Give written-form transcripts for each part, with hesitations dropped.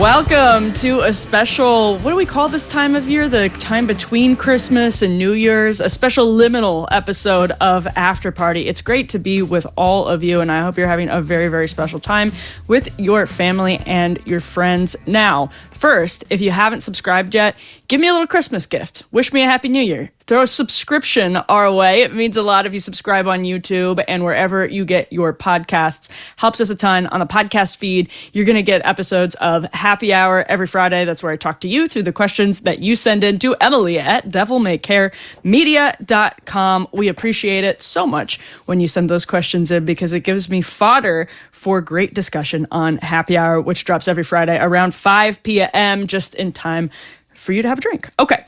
Welcome to a special, what do we call this time of year? The time between Christmas and New Year's, a special liminal episode of After Party. It's great to be with all of you, and I hope you're having a very, very special time with your family and your friends. Now, first, if you haven't subscribed yet, give me a little Christmas gift. Wish me a Happy New Year. Throw a subscription our way. It means a lot if you subscribe on YouTube and wherever you get your podcasts. Helps us a ton. On the podcast feed, you're going to get episodes of Happy Hour every Friday. That's where I talk to you through the questions that you send in to Emily at devilmaycaremedia.com. We appreciate it so much when you send those questions in because it gives me fodder for great discussion on Happy Hour, which drops every Friday around 5 p.m. just in time for you to have a drink. Okay.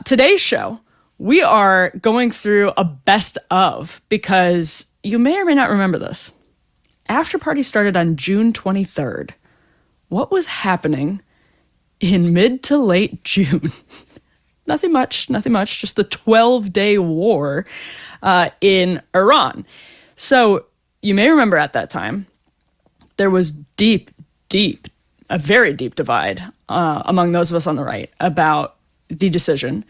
Today's show, we are going through a best of because you may or may not remember this. After Party started on June 23rd. What was happening in mid to late June? Nothing much, just the 12-day war in Iran. So you may remember at that time, there was a very deep divide among those of us on the right about the decision,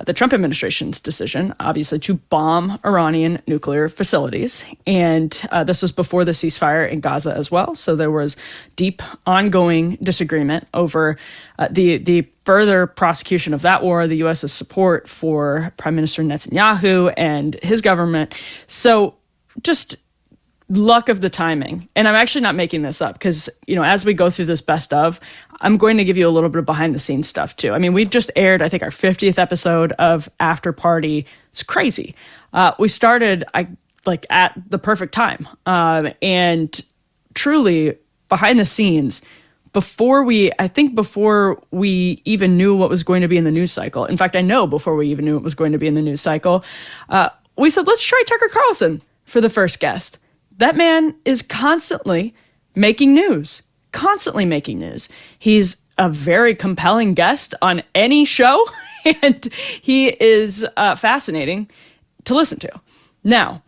the Trump administration's decision, obviously, to bomb Iranian nuclear facilities. And this was before the ceasefire in Gaza as well. So there was deep ongoing disagreement over the further prosecution of that war, the U.S.'s support for Prime Minister Netanyahu and his government. So just luck of the timing. And I'm actually not making this up because, as we go through this best of, I'm going to give you a little bit of behind the scenes stuff too. I mean, we've just aired, I think, our 50th episode of After Party. It's crazy. We started at the perfect time. And truly behind the scenes, before we even knew what was going to be in the news cycle. In fact, I know before we even knew what was going to be in the news cycle, we said, let's try Tucker Carlson for the first guest. That man is constantly making news. He's a very compelling guest on any show, and he is fascinating to listen to. Now,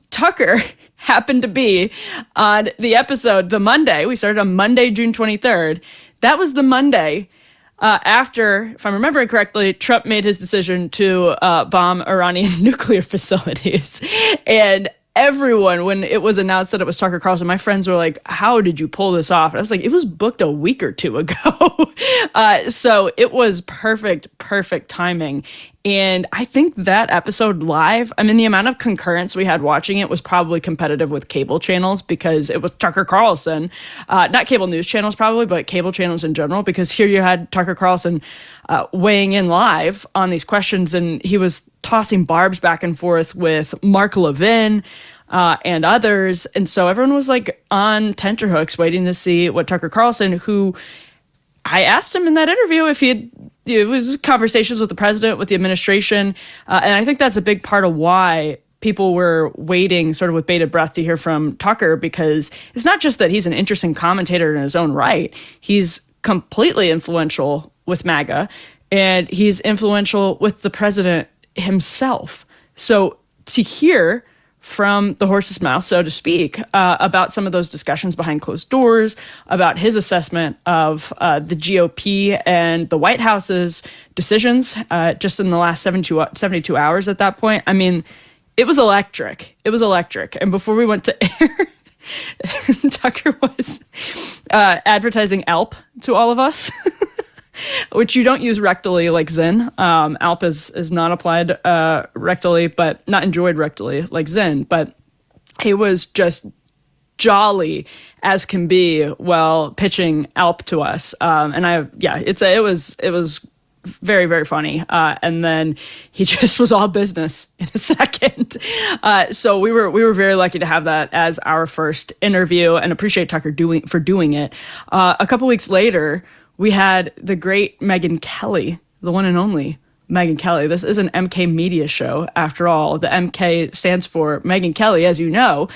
Tucker happened to be on the episode the Monday. We started on Monday, June 23rd. That was the Monday after, if I'm remembering correctly, Trump made his decision to bomb Iranian nuclear facilities. And everyone, when it was announced that it was Tucker Carlson, my friends were like, how did you pull this off? And I was like, it was booked a week or two ago. So it was perfect timing. And I think that episode live, the amount of concurrence we had watching it was probably competitive with cable channels because it was Tucker Carlson, not cable news channels probably, but cable channels in general, because here you had Tucker Carlson weighing in live on these questions, and he was tossing barbs back and forth with Mark Levin and others. And so everyone was on tenterhooks waiting to see what Tucker Carlson, who I asked him in that interview if it was conversations with the president, with the administration. And I think that's a big part of why people were waiting sort of with bated breath to hear from Tucker, because it's not just that he's an interesting commentator in his own right. He's completely influential with MAGA, and he's influential with the president himself. So to hear from the horse's mouth, so to speak, about some of those discussions behind closed doors, about his assessment of the GOP and the White House's decisions just in the last 72 hours at that point. It was electric. And before we went to air, Tucker was advertising ALP to all of us, which you don't use rectally like Zyn. ALP is not applied rectally, but not enjoyed rectally like Zyn. But he was just jolly as can be while pitching ALP to us. It was very, very funny. And then he just was all business in a second. So we were very lucky to have that as our first interview, and appreciate Tucker for doing it. A couple weeks later, we had the great Megyn Kelly, the one and only Megyn Kelly. This is an MK media show, after all. The MK stands for Megyn Kelly, as you know.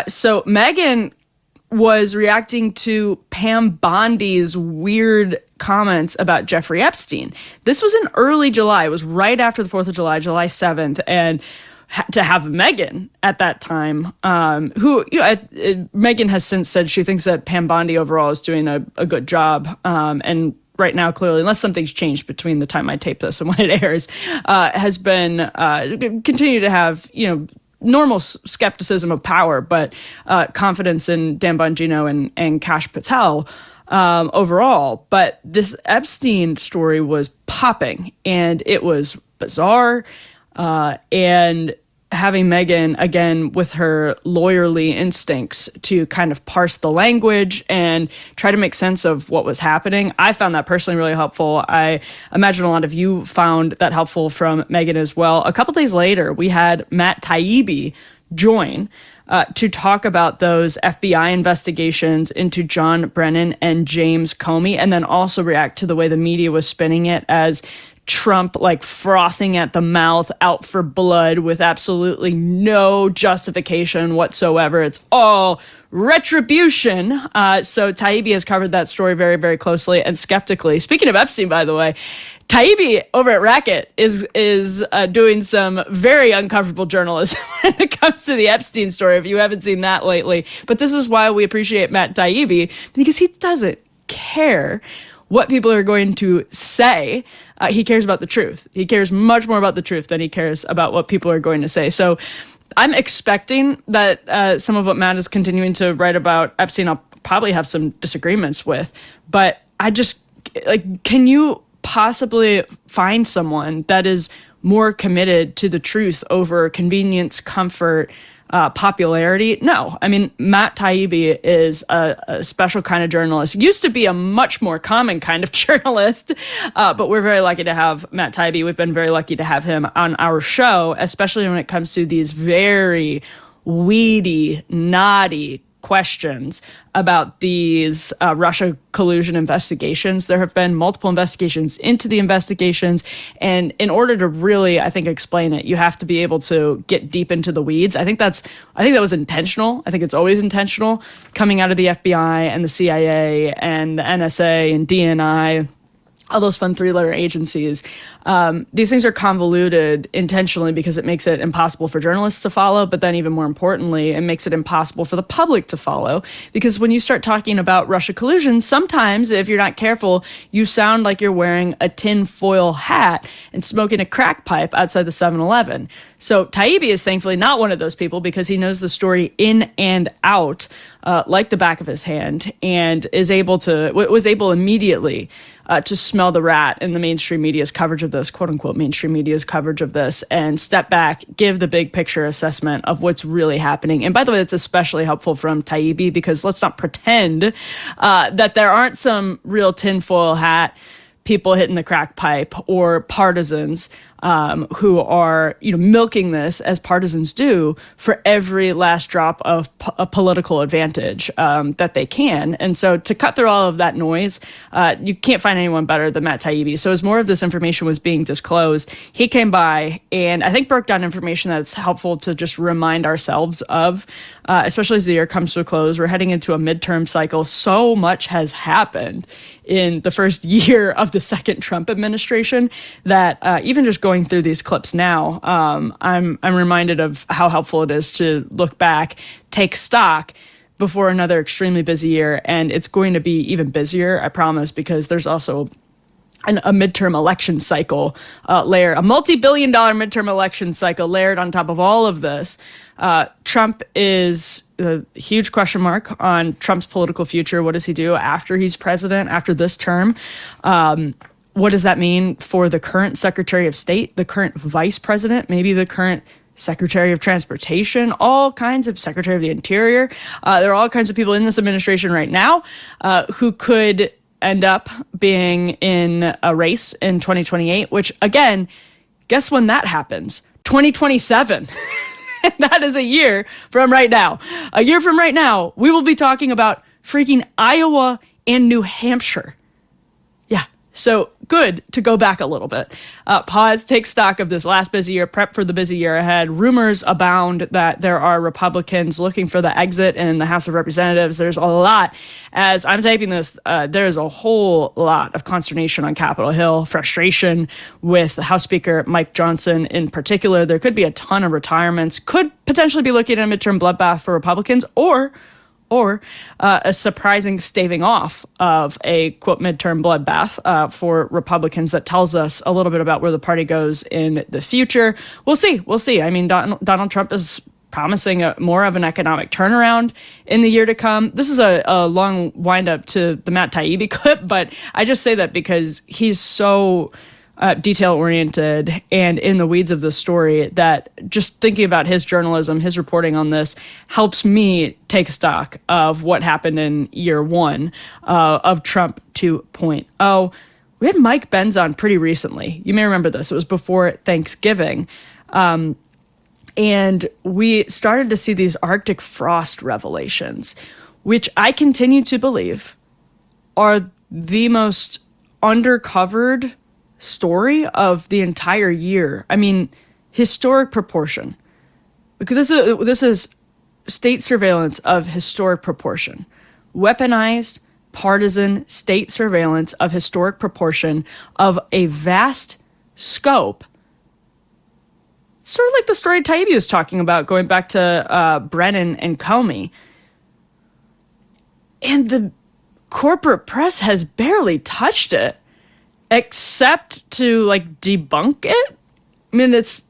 So Megyn was reacting to Pam Bondi's weird comments about Jeffrey Epstein. This was in early July. It was right after the 4th of July, July 7th. And to have Megyn at that time, who Megyn has since said she thinks that Pam Bondi overall is doing a good job, and right now, clearly, unless something's changed between the time I tape this and when it airs, has been continue to have normal skepticism of power, but confidence in Dan Bongino and Kash Patel overall. But this Epstein story was popping, and it was bizarre. And having Megyn, again, with her lawyerly instincts to kind of parse the language and try to make sense of what was happening, I found that personally really helpful. I imagine a lot of you found that helpful from Megyn as well. A couple days later, we had Matt Taibbi join to talk about those FBI investigations into John Brennan and James Comey, and then also react to the way the media was spinning it as Trump frothing at the mouth, out for blood with absolutely no justification whatsoever. It's all retribution. So Taibbi has covered that story very, very closely and skeptically. Speaking of Epstein, by the way, Taibbi over at Racket is doing some very uncomfortable journalism when it comes to the Epstein story, if you haven't seen that lately. But this is why we appreciate Matt Taibbi, because he doesn't care what people are going to say. He cares about the truth. He cares much more about the truth than he cares about what people are going to say. So I'm expecting that some of what Matt is continuing to write about Epstein, I'll probably have some disagreements with. But I just, can you possibly find someone that is more committed to the truth over convenience, comfort, popularity? No. I mean, Matt Taibbi is a special kind of journalist. Used to be a much more common kind of journalist, but we're very lucky to have Matt Taibbi. We've been very lucky to have him on our show, especially when it comes to these very weedy, naughty questions about these Russia collusion investigations. There have been multiple investigations into the investigations, and in order to really, I think, explain it, you have to be able to get deep into the weeds. I think that was intentional. I think it's always intentional, coming out of the FBI and the CIA and the NSA and DNI, all those fun three-letter agencies. These things are convoluted intentionally because it makes it impossible for journalists to follow, but then even more importantly, it makes it impossible for the public to follow, because when you start talking about Russia collusion, sometimes, if you're not careful, you sound like you're wearing a tinfoil hat and smoking a crack pipe outside the 7-Eleven. So Taibbi is thankfully not one of those people, because he knows the story in and out, like the back of his hand, and was able immediately to smell the rat in the mainstream media's coverage of this, quote unquote, mainstream media's coverage of this, and step back, give the big picture assessment of what's really happening. And by the way, it's especially helpful from Taibbi, because let's not pretend that there aren't some real tinfoil hat people hitting the crack pipe or partisans who are, milking this, as partisans do, for every last drop of a political advantage that they can. And so to cut through all of that noise, you can't find anyone better than Matt Taibbi. So as more of this information was being disclosed, he came by and I think broke down information that's helpful to just remind ourselves of, especially as the year comes to a close. We're heading into a midterm cycle. So much has happened in the first year of the second Trump administration that even just going through these clips now, I'm reminded of how helpful it is to look back, take stock before another extremely busy year. And it's going to be even busier, I promise, because there's also a midterm election cycle layered, a multi-billion-dollar midterm election cycle layered on top of all of this. Trump is a huge question mark on Trump's political future. What does he do after he's president, after this term? What does that mean for the current Secretary of State, the current Vice President, maybe the current Secretary of Transportation, all kinds of Secretary of the Interior? There are all kinds of people in this administration right now who could end up being in a race in 2028, which, again, guess when that happens? 2027. That is a year from right now. A year from right now, we will be talking about freaking Iowa and New Hampshire. Yeah, So good to go back a little bit. Pause, take stock of this last busy year, prep for the busy year ahead. Rumors abound that there are Republicans looking for the exit in the House of Representatives. There's a lot. As I'm taping this, there's a whole lot of consternation on Capitol Hill, frustration with House Speaker Mike Johnson in particular. There could be a ton of retirements, could potentially be looking at a midterm bloodbath for Republicans, or a surprising staving off of a, quote, midterm bloodbath for Republicans that tells us a little bit about where the party goes in the future. We'll see. I mean, Donald Trump is promising more of an economic turnaround in the year to come. This is a long windup to the Matt Taibbi clip, but I just say that because he's so detail-oriented and in the weeds of the story that just thinking about his journalism, his reporting on this, helps me take stock of what happened in year one of Trump 2.0. We had Mike Benz on pretty recently. You may remember this. It was before Thanksgiving. And we started to see these Arctic frost revelations, which I continue to believe are the most undercovered story of the entire year. I mean, historic proportion. Because this is state surveillance of historic proportion. Weaponized, partisan state surveillance of historic proportion of a vast scope. Sort of like the story Taibbi was talking about, going back to Brennan and Comey. And the corporate press has barely touched it, except to like debunk it. I mean, this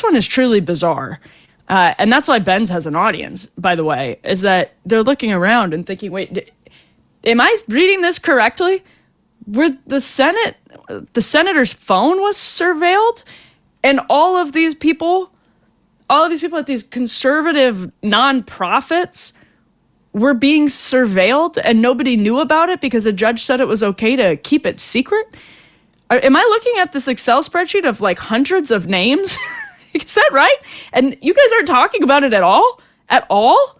one is truly bizarre. And that's why Benz has an audience, by the way, is that they're looking around and thinking, wait, am I reading this correctly? Where the senator's phone was surveilled, and all of these people at these conservative nonprofits were being surveilled and nobody knew about it because a judge said it was okay to keep it secret? Am I looking at this Excel spreadsheet of like hundreds of names? Is that right? And you guys aren't talking about it at all? At all?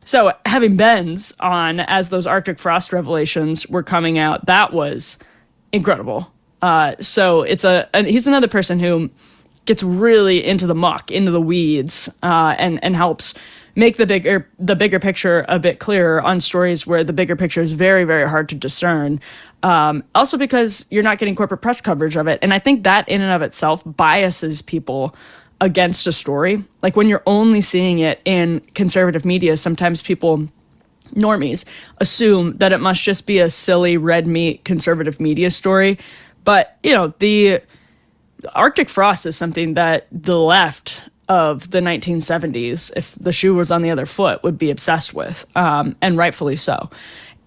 So having Benz on as those Arctic frost revelations were coming out, that was incredible. So he's another person who gets really into the muck, into the weeds, and helps make the bigger picture a bit clearer on stories where the bigger picture is very, very hard to discern. Also because you're not getting corporate press coverage of it. And I think that in and of itself biases people against a story. Like when you're only seeing it in conservative media, sometimes people, normies, assume that it must just be a silly red meat conservative media story. But, the Arctic frost is something that the left of the 1970s, if the shoe was on the other foot, would be obsessed with, and rightfully so.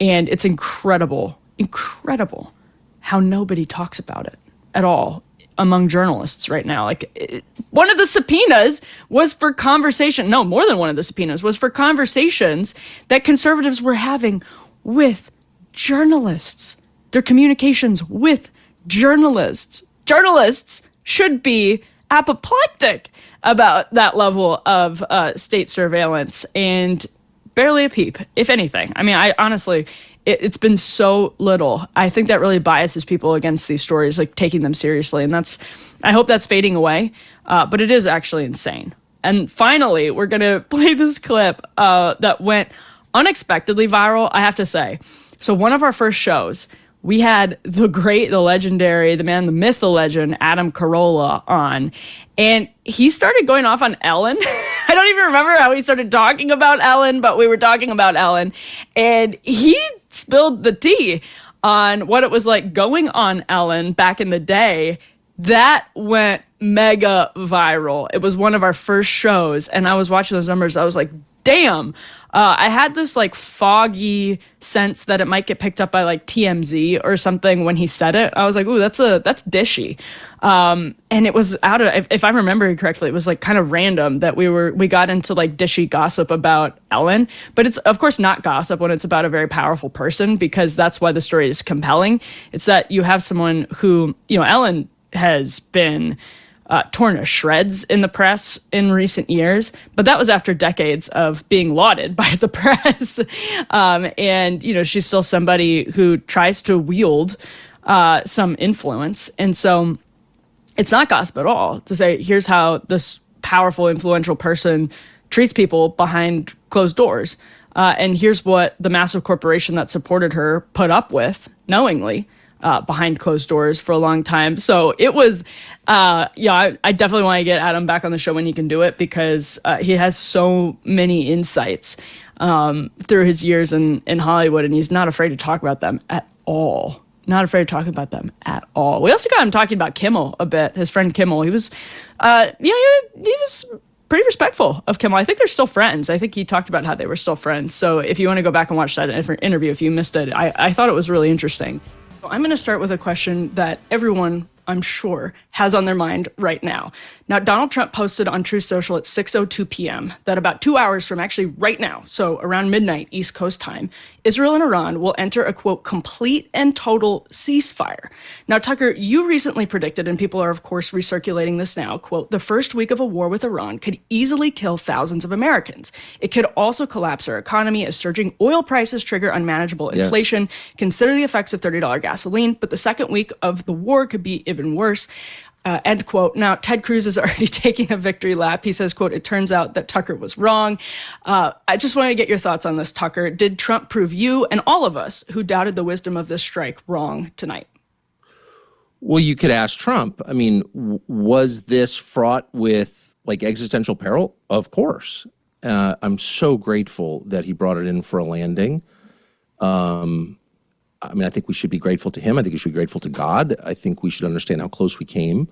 And it's incredible how nobody talks about it at all among journalists right now. Like, one of the subpoenas was for conversation. No, more than one of the subpoenas was for conversations that conservatives were having with journalists. Their communications with journalists. Journalists should be apoplectic about that level of state surveillance, and barely a peep, if anything. I mean, I honestly, it's been so little. I think that really biases people against these stories, like taking them seriously. And I hope that's fading away, but it is actually insane. And finally, we're going to play this clip that went unexpectedly viral, I have to say. So one of our first shows, we had the great, the legendary, the man, the myth, the legend, Adam Carolla on. And he started going off on Ellen. I don't even remember how he started talking about Ellen, but we were talking about Ellen. And he spilled the tea on what it was like going on Ellen back in the day. That went mega viral. It was one of our first shows. And I was watching those numbers. I was like, damn. I had this like foggy sense that it might get picked up by like TMZ or something when he said it. I was like, ooh, that's dishy. And it was out of, if I'm remembering correctly, it was like kind of random that we got into like dishy gossip about Ellen, but it's of course not gossip when it's about a very powerful person, because that's why the story is compelling. It's that you have someone who, Ellen has been torn to shreds in the press in recent years, but that was after decades of being lauded by the press. And, she's still somebody who tries to wield some influence. And so it's not gossip at all to say, here's how this powerful, influential person treats people behind closed doors. And here's what the massive corporation that supported her put up with knowingly behind closed doors for a long time. So it was, I definitely want to get Adam back on the show when he can do it, because he has so many insights through his years in Hollywood, and he's not afraid to talk about them at all. Not afraid to talk about them at all. We also got him talking about Kimmel a bit. His friend Kimmel, he was, he was pretty respectful of Kimmel. I think they're still friends. I think he talked about how they were still friends. So if you want to go back and watch that interview, if you missed it, I thought it was really interesting. I'm going to start with a question that everyone, I'm sure, has on their mind right now. Now, Donald Trump posted on Truth Social at 6:02 p.m. that about 2 hours from actually right now, so around midnight East Coast time, Israel and Iran will enter a, quote, complete and total ceasefire. Now, Tucker, you recently predicted, and people are, of course, recirculating this now, quote, the first week of a war with Iran could easily kill thousands of Americans. It could also collapse our economy as surging oil prices trigger unmanageable inflation. Yes. Consider the effects of $30 gasoline, but the second week of the war could be even worse. End quote. Now, Ted Cruz is already taking a victory lap. He says, quote, it turns out that Tucker was wrong. I just want to get your thoughts on this, Tucker. Did Trump prove you and all of us who doubted the wisdom of this strike wrong tonight? Well, you could ask Trump. I mean, was this fraught with existential peril? Of course. I'm so grateful that he brought it in for a landing. I think we should be grateful to him. I think we should be grateful to God. I think we should understand how close we came.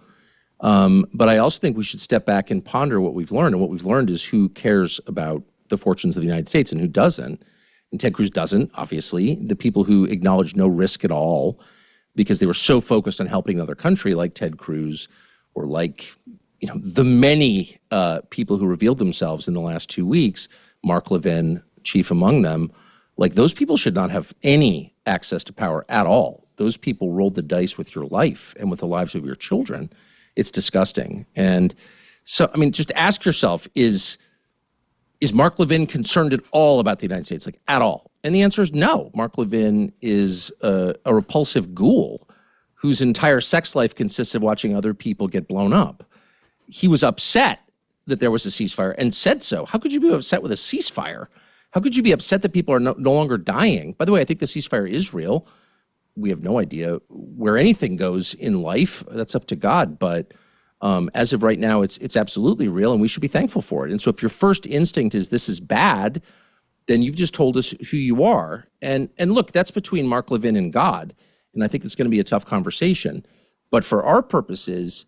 But I also think we should step back and ponder what we've learned. And what we've learned is who cares about the fortunes of the United States and who doesn't. And Ted Cruz doesn't, obviously. The people who acknowledge no risk at all because they were so focused on helping another country, like Ted Cruz, or the many people who revealed themselves in the last 2 weeks, Mark Levin, chief among them, those people should not have any access to power at all. Those people rolled the dice with your life and with the lives of your children. It's disgusting. And so, just ask yourself, is Mark Levin concerned at all about the United States, at all? And the answer is no. Mark Levin is a repulsive ghoul whose entire sex life consists of watching other people get blown up. He was upset that there was a ceasefire and said so. How could you be upset with a ceasefire? How could you be upset that people are no longer dying? By the way, I think the ceasefire is real. We have no idea where anything goes in life. That's up to God. But as of right now, it's absolutely real, and we should be thankful for it. And so if your first instinct is this is bad, then you've just told us who you are. And look, that's between Mark Levin and God. And I think it's going to be a tough conversation. But for our purposes,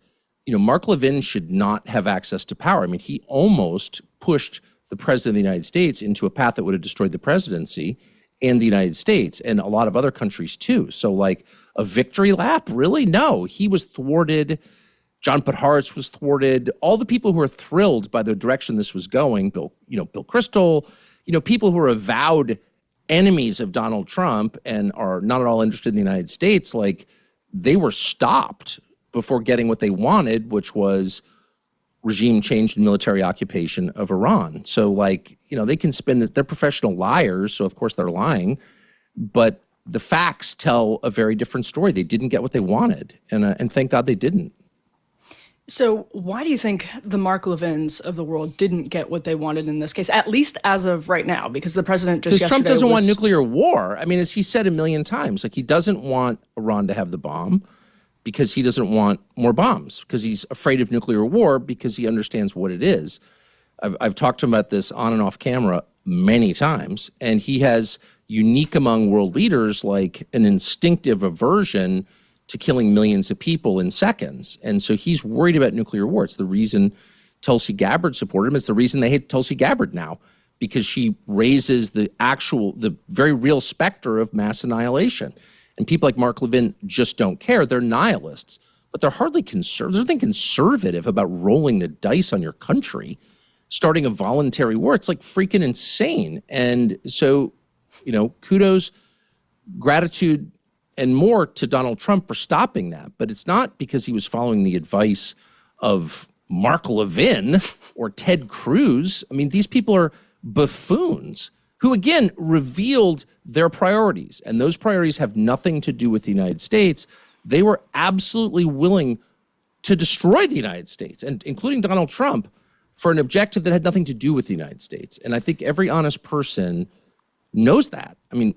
Mark Levin should not have access to power. He almost pushed the president of the United States into a path that would have destroyed the presidency and the United States and a lot of other countries too. So a victory lap? Really? No, he was thwarted. John Podhoretz was thwarted. All the people who are thrilled by the direction this was going, Bill Kristol, people who are avowed enemies of Donald Trump and are not at all interested in the United States, they were stopped before getting what they wanted, which was regime change and military occupation of Iran. So they can spin it. They're professional liars, so of course they're lying. But the facts tell a very different story. They didn't get what they wanted, and thank God they didn't. So why do you think the Mark Levins of the world didn't get what they wanted in this case, at least as of right now? Because the president just yesterday Trump doesn't want nuclear war. As he said a million times, he doesn't want Iran to have the bomb because he doesn't want more bombs, because he's afraid of nuclear war, because he understands what it is. I've talked to him about this on and off camera many times, and he has, unique among world leaders, an instinctive aversion to killing millions of people in seconds. And so he's worried about nuclear war. It's the reason Tulsi Gabbard supported him. It's the reason they hate Tulsi Gabbard now, because she raises the very real specter of mass annihilation. And people like Mark Levin just don't care. They're nihilists, but they're hardly conservative. There's nothing conservative about rolling the dice on your country, starting a voluntary war. It's freaking insane. And so, kudos, gratitude, and more to Donald Trump for stopping that. But it's not because he was following the advice of Mark Levin or Ted Cruz. I mean, these people are buffoons who, again, revealed their priorities. And those priorities have nothing to do with the United States. They were absolutely willing to destroy the United States, and including Donald Trump, for an objective that had nothing to do with the United States. And I think every honest person knows that. I mean,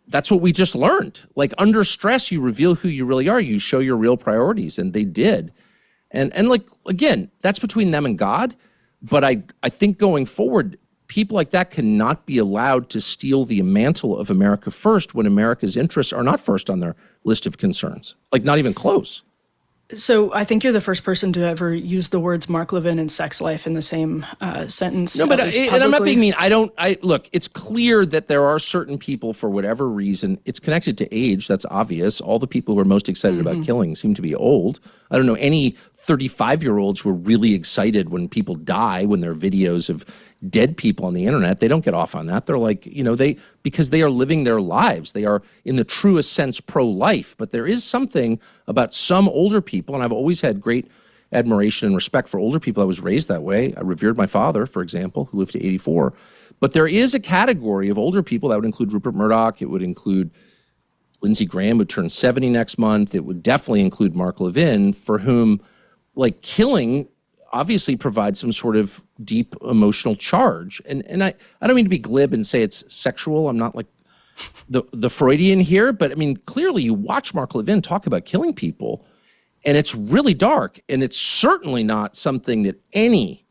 that's what we just learned. Like, under stress, you reveal who you really are. You show your real priorities, and they did. And like, again, that's between them and God. But I think going forward, people like that cannot be allowed to steal the mantle of America first when America's interests are not first on their list of concerns, like not even close. So I think you're the first person to ever use the words Mark Levin and sex life in the same sentence. No, but and I'm not being mean. Look, it's clear that there are certain people, for whatever reason, it's connected to age. That's obvious. All the people who are most excited about killing seem to be old. I don't know any 35-year-olds who are really excited when people die, when there are videos of dead people on the internet. They don't get off on that. They're like, because they are living their lives. They are, in the truest sense, pro-life. But there is something about some older people, and I've always had great admiration and respect for older people. I was raised that way. I revered my father, for example, who lived to 84. But there is a category of older people that would include Rupert Murdoch. It would include Lindsey Graham, who turned 70 next month. It would definitely include Mark Levin, for whom, like, killing obviously provides some sort of deep emotional charge. And I don't mean to be glib and say it's sexual. I'm not like the Freudian here, but I mean, clearly you watch Mark Levin talk about killing people, and it's really dark, and it's certainly not something that any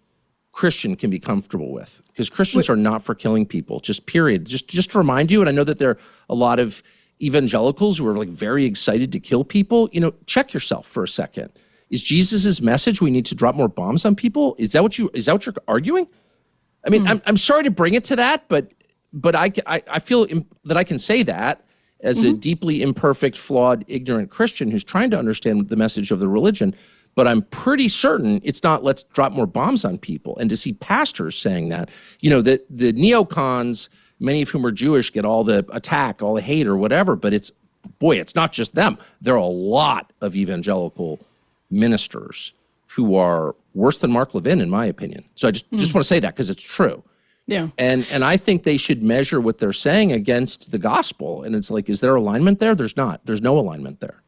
Christian can be comfortable with, because Christians are not for killing people, just period. Just to remind you, and I know that there are a lot of evangelicals who are like very excited to kill people. Check yourself for a second. Is Jesus' message we need to drop more bombs on people? Is that what you're arguing? I mean, I'm sorry to bring it to that, but I feel that I can say that as a deeply imperfect, flawed, ignorant Christian who's trying to understand the message of the religion. But I'm pretty certain it's not let's drop more bombs on people. And to see pastors saying that, the neocons, many of whom are Jewish, get all the attack, all the hate or whatever, but it's not just them. There are a lot of evangelical ministers who are worse than Mark Levin, in my opinion. So I just want to say that because it's true. Yeah. And I think they should measure what they're saying against the gospel. And it's like, is there alignment there? There's not. There's no alignment there.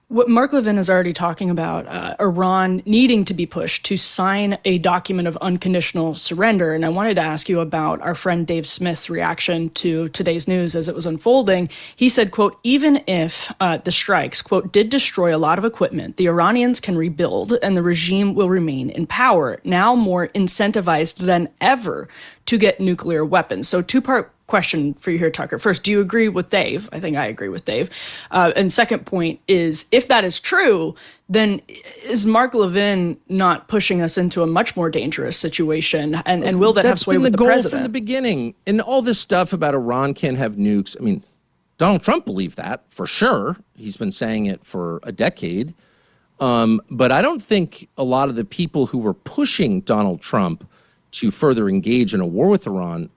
What Mark Levin is already talking about, Iran needing to be pushed to sign a document of unconditional surrender. And I wanted to ask you about our friend Dave Smith's reaction to today's news as it was unfolding. He said, quote, even if the strikes, quote, did destroy a lot of equipment, the Iranians can rebuild and the regime will remain in power, now more incentivized than ever to get nuclear weapons. So two-part question for you here, Tucker. First, do you agree with Dave? I think I agree with Dave. And second point is, if that is true, then is Mark Levin not pushing us into a much more dangerous situation? And will that have sway with the president? That's been the goal from the beginning. And all this stuff about Iran can't have nukes. I mean, Donald Trump believed that for sure. He's been saying it for a decade. But I don't think a lot of the people who were pushing Donald Trump to further engage in a war with Iran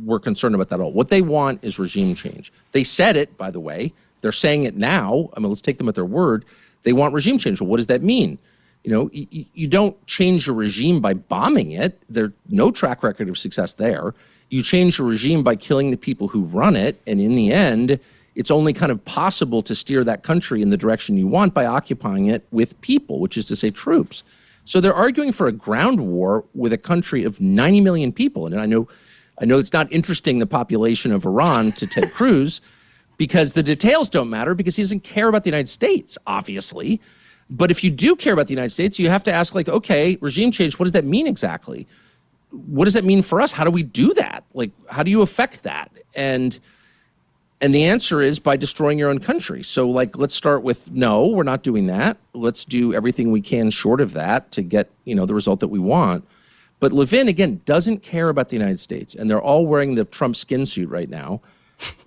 were concerned about that at all. What they want is regime change. They said it, by the way. They're saying it now. I mean, let's take them at their word. They want regime change. Well, what does that mean? You don't change a regime by bombing it. There's no track record of success there. You change a regime by killing the people who run it. And in the end, it's only kind of possible to steer that country in the direction you want by occupying it with people, which is to say troops. So they're arguing for a ground war with a country of 90 million people. And I know it's not interesting, the population of Iran, to Ted Cruz, because the details don't matter, because he doesn't care about the United States, obviously. But if you do care about the United States, you have to ask, like, okay, regime change, what does that mean exactly? What does that mean for us? How do we do that? Like, how do you affect that? And the answer is by destroying your own country. So, like, let's start with, no, we're not doing that. Let's do everything we can short of that to get, the result that we want. But Levin, again, doesn't care about the United States. And they're all wearing the Trump skin suit right now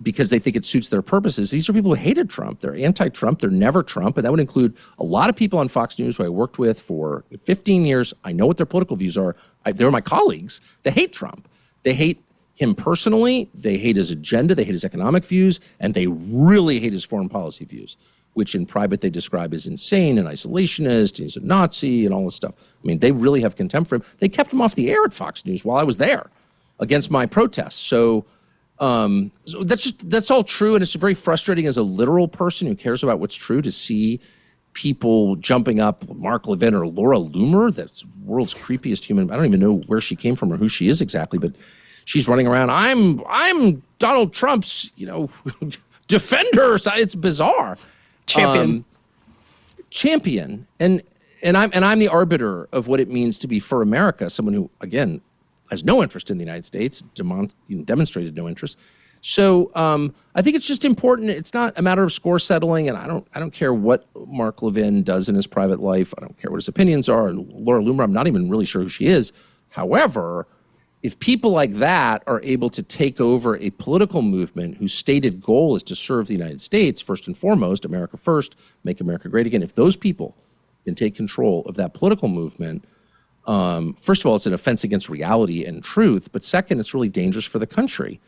because they think it suits their purposes. These are people who hated Trump. They're anti-Trump. They're never Trump. And that would include a lot of people on Fox News who I worked with for 15 years. I know what their political views are. They're my colleagues. They hate Trump. They hate him personally, they hate his agenda, they hate his economic views, and they really hate his foreign policy views, which in private they describe as insane and isolationist, he's a Nazi and all this stuff. I mean, they really have contempt for him. They kept him off the air at Fox News while I was there against my protests. So that's all true, and it's very frustrating as a literal person who cares about what's true to see people jumping up, Mark Levin or Laura Loomer, that's the world's creepiest human. I don't even know where she came from or who she is exactly, but she's running around. I'm Donald Trump's, defender. It's bizarre. Champion. And I'm the arbiter of what it means to be for America. Someone who, again, has no interest in the United States, demonstrated no interest. So I think it's just important. It's not a matter of score settling, and I don't care what Mark Levin does in his private life. I don't care what his opinions are. And Laura Loomer, I'm not even really sure who she is. However, if people like that are able to take over a political movement whose stated goal is to serve the United States, first and foremost, America first, make America great again, if those people can take control of that political movement, first of all, it's an offense against reality and truth, but second, it's really dangerous for the country.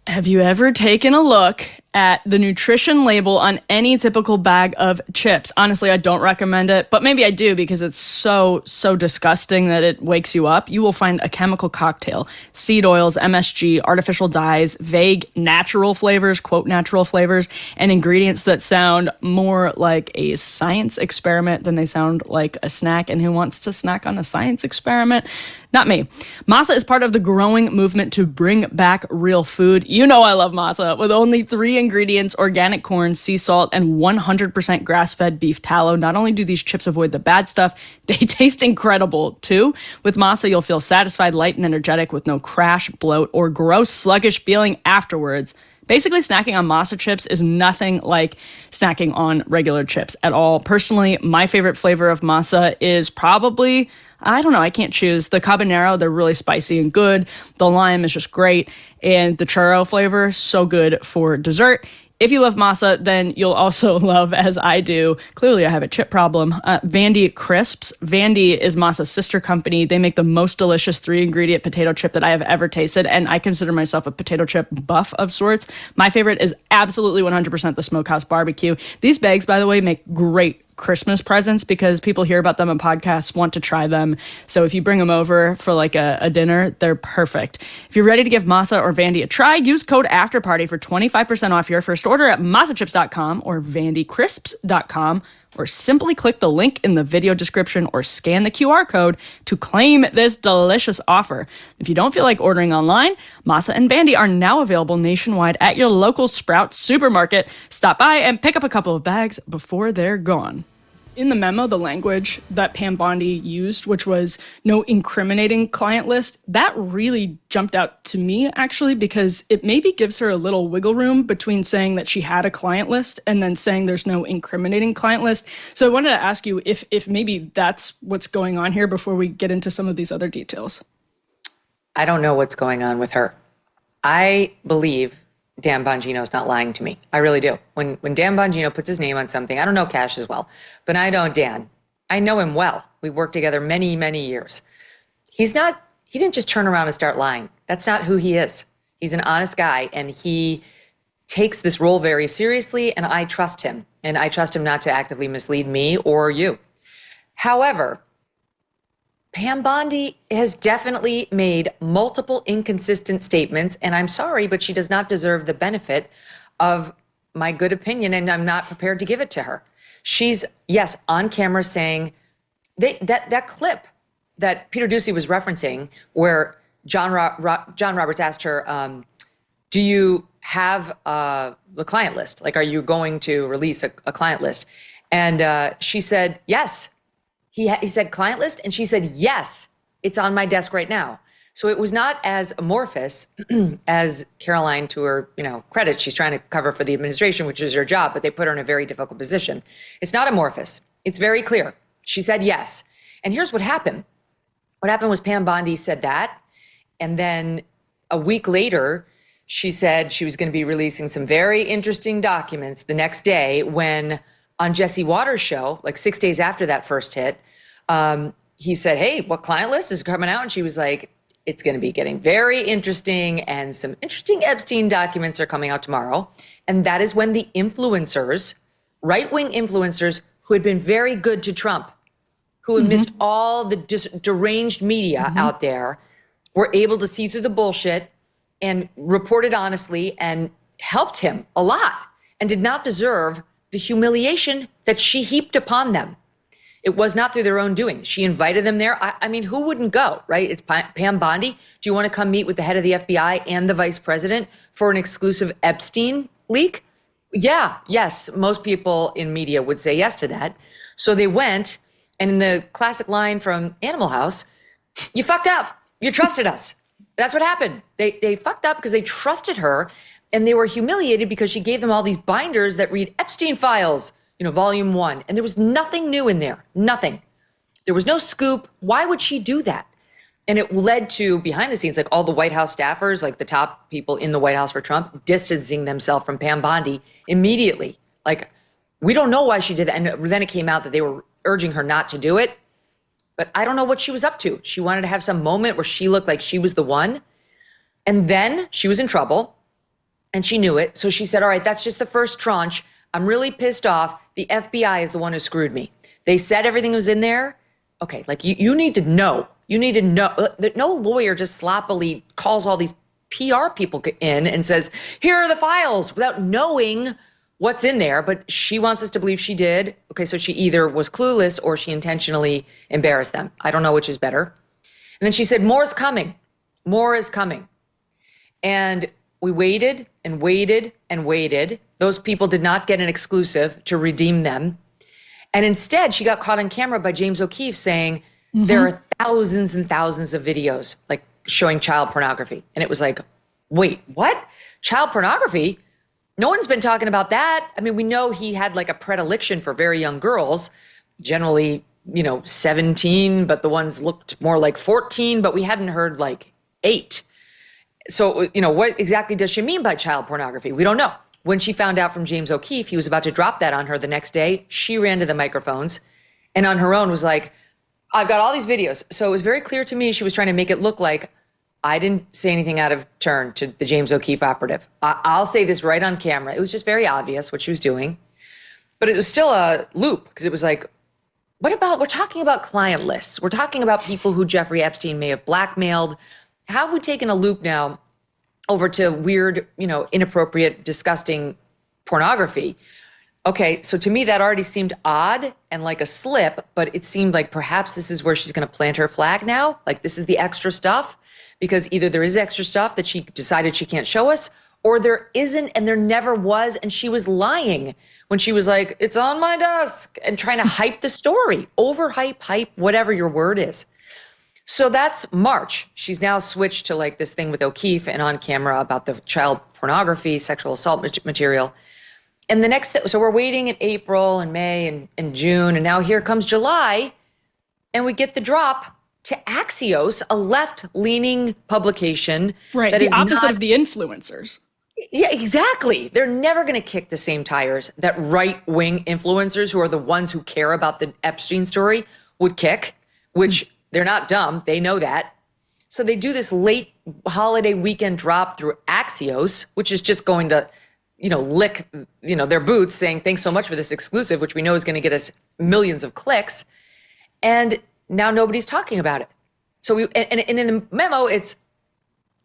Have you ever taken a look at the nutrition label on any typical bag of chips? Honestly, I don't recommend it, but maybe I do because it's so disgusting that it wakes you up. You will find a chemical cocktail, seed oils, MSG, artificial dyes, vague natural flavors, quote natural flavors, and ingredients that sound more like a science experiment than they sound like a snack. And who wants to snack on a science experiment? Not me. Masa is part of the growing movement to bring back real food. You know I love masa. With only 3 ingredients, organic corn, sea salt, and 100% grass-fed beef tallow. Not only do these chips avoid the bad stuff, they taste incredible too. With masa, you'll feel satisfied, light, and energetic with no crash, bloat, or gross, sluggish feeling afterwards. Basically, snacking on masa chips is nothing like snacking on regular chips at all. Personally, my favorite flavor of masa is probably, I don't know, I can't choose. The habanero, they're really spicy and good. The lime is just great. And the churro flavor, so good for dessert. If you love masa, then you'll also love, as I do, clearly I have a chip problem, Vandy Crisps. Vandy is Masa's sister company. They make the most delicious 3-ingredient potato chip that I have ever tasted, and I consider myself a potato chip buff of sorts. My favorite is absolutely 100% the Smokehouse Barbecue. These bags, by the way, make great Christmas presents because people hear about them on podcasts, want to try them. So if you bring them over for like a dinner, they're perfect. If you're ready to give Masa or Vandy a try, use code AFTERPARTY for 25% off your first order at masachips.com or vandycrisps.com, or simply click the link in the video description or scan the QR code to claim this delicious offer. If you don't feel like ordering online, Masa and Vandy are now available nationwide at your local Sprouts supermarket. Stop by and pick up a couple of bags before they're gone. In the memo, the language that Pam Bondi used, which was no incriminating client list, that really jumped out to me, actually, because it maybe gives her a little wiggle room between saying that she had a client list and then saying there's no incriminating client list. So I wanted to ask you if maybe that's what's going on here before we get into some of these other details. I don't know what's going on with her. I believe Dan Bongino's not lying to me. I really do. When Dan Bongino puts his name on something, I don't know Cash as well, but I know Dan. I know him well. We've worked together many, many years. He didn't just turn around and start lying. That's not who he is. He's an honest guy, and he takes this role very seriously, and I trust him. And I trust him not to actively mislead me or you. However, Pam Bondi has definitely made multiple inconsistent statements, and I'm sorry, but she does not deserve the benefit of my good opinion, and I'm not prepared to give it to her. She's, yes, on camera saying that clip that Peter Doocy was referencing, where John Roberts asked her, do you have the client list? Like, are you going to release a client list? And she said, yes. He said client list, and she said, yes, it's on my desk right now. So it was not as amorphous as Caroline, to her credit. She's trying to cover for the administration, which is her job, but they put her in a very difficult position. It's not amorphous. It's very clear. She said yes. And here's what happened. What happened was Pam Bondi said that, and then a week later, she said she was going to be releasing some very interesting documents the next day when on Jesse Waters' show, like 6 days after that first hit, he said, hey, what client list is coming out? And she was like, it's going to be getting very interesting, and some interesting Epstein documents are coming out tomorrow. And that is when the influencers, right-wing influencers who had been very good to Trump, who amidst all the deranged media out there, were able to see through the bullshit and reported honestly and helped him a lot and did not deserve the humiliation that she heaped upon them. It was not through their own doing. She invited them there. I mean, who wouldn't go, right? It's Pam Bondi. Do you want to come meet with the head of the FBI and the vice president for an exclusive Epstein leak? Yeah, yes. Most people in media would say yes to that. So they went, and in the classic line from Animal House, you fucked up. You trusted us. That's what happened. They fucked up because they trusted her, and they were humiliated because she gave them all these binders that read Epstein files, volume 1. And there was nothing new in there. Nothing. There was no scoop. Why would she do that? And it led to, behind the scenes, like all the White House staffers, like the top people in the White House for Trump, distancing themselves from Pam Bondi immediately. Like, we don't know why she did that. And then it came out that they were urging her not to do it. But I don't know what she was up to. She wanted to have some moment where she looked like she was the one. And then she was in trouble, and she knew it. So she said, all right, that's just the first tranche. I'm really pissed off. The FBI is the one who screwed me. They said everything was in there. Okay, like you need to know. You need to know that no lawyer just sloppily calls all these PR people in and says, here are the files, without knowing what's in there. But she wants us to believe she did. Okay, so she either was clueless or she intentionally embarrassed them. I don't know which is better. And then she said, more is coming. More is coming. And we waited and waited and waited. Those people did not get an exclusive to redeem them. And instead, she got caught on camera by James O'Keefe saying, there are thousands and thousands of videos like showing child pornography. And it was like, wait, what? Child pornography? No one's been talking about that. I mean, we know he had like a predilection for very young girls, generally, 17, but the ones looked more like 14, but we hadn't heard like 8. So, what exactly does she mean by child pornography? We don't know. When she found out from James O'Keefe, he was about to drop that on her the next day, she ran to the microphones and on her own was like, I've got all these videos. So it was very clear to me she was trying to make it look like I didn't say anything out of turn to the James O'Keefe operative. I'll say this right on camera. It was just very obvious what she was doing. But it was still a loop because it was like, we're talking about client lists. We're talking about people who Jeffrey Epstein may have blackmailed. How have we taken a loop now over to weird, inappropriate, disgusting pornography? Okay, so to me, that already seemed odd and like a slip, but it seemed like perhaps this is where she's going to plant her flag now. Like this is the extra stuff, because either there is extra stuff that she decided she can't show us, or there isn't and there never was. And she was lying when she was like, it's on my desk, and trying to hype the story, overhype, hype, whatever your word is. So that's March. She's now switched to like this thing with O'Keefe and on camera about the child pornography, sexual assault material. And the next, so we're waiting in April and May and June, and now here comes July, and we get the drop to Axios, a left-leaning publication. Right, that the is opposite of the influencers. Yeah, exactly. They're never going to kick the same tires that right-wing influencers, who are the ones who care about the Epstein story, would kick, which they're not dumb. They know that. So they do this late holiday weekend drop through Axios, which is just going to lick, their boots saying, thanks so much for this exclusive, which we know is going to get us millions of clicks. And now nobody's talking about it. So and in the memo,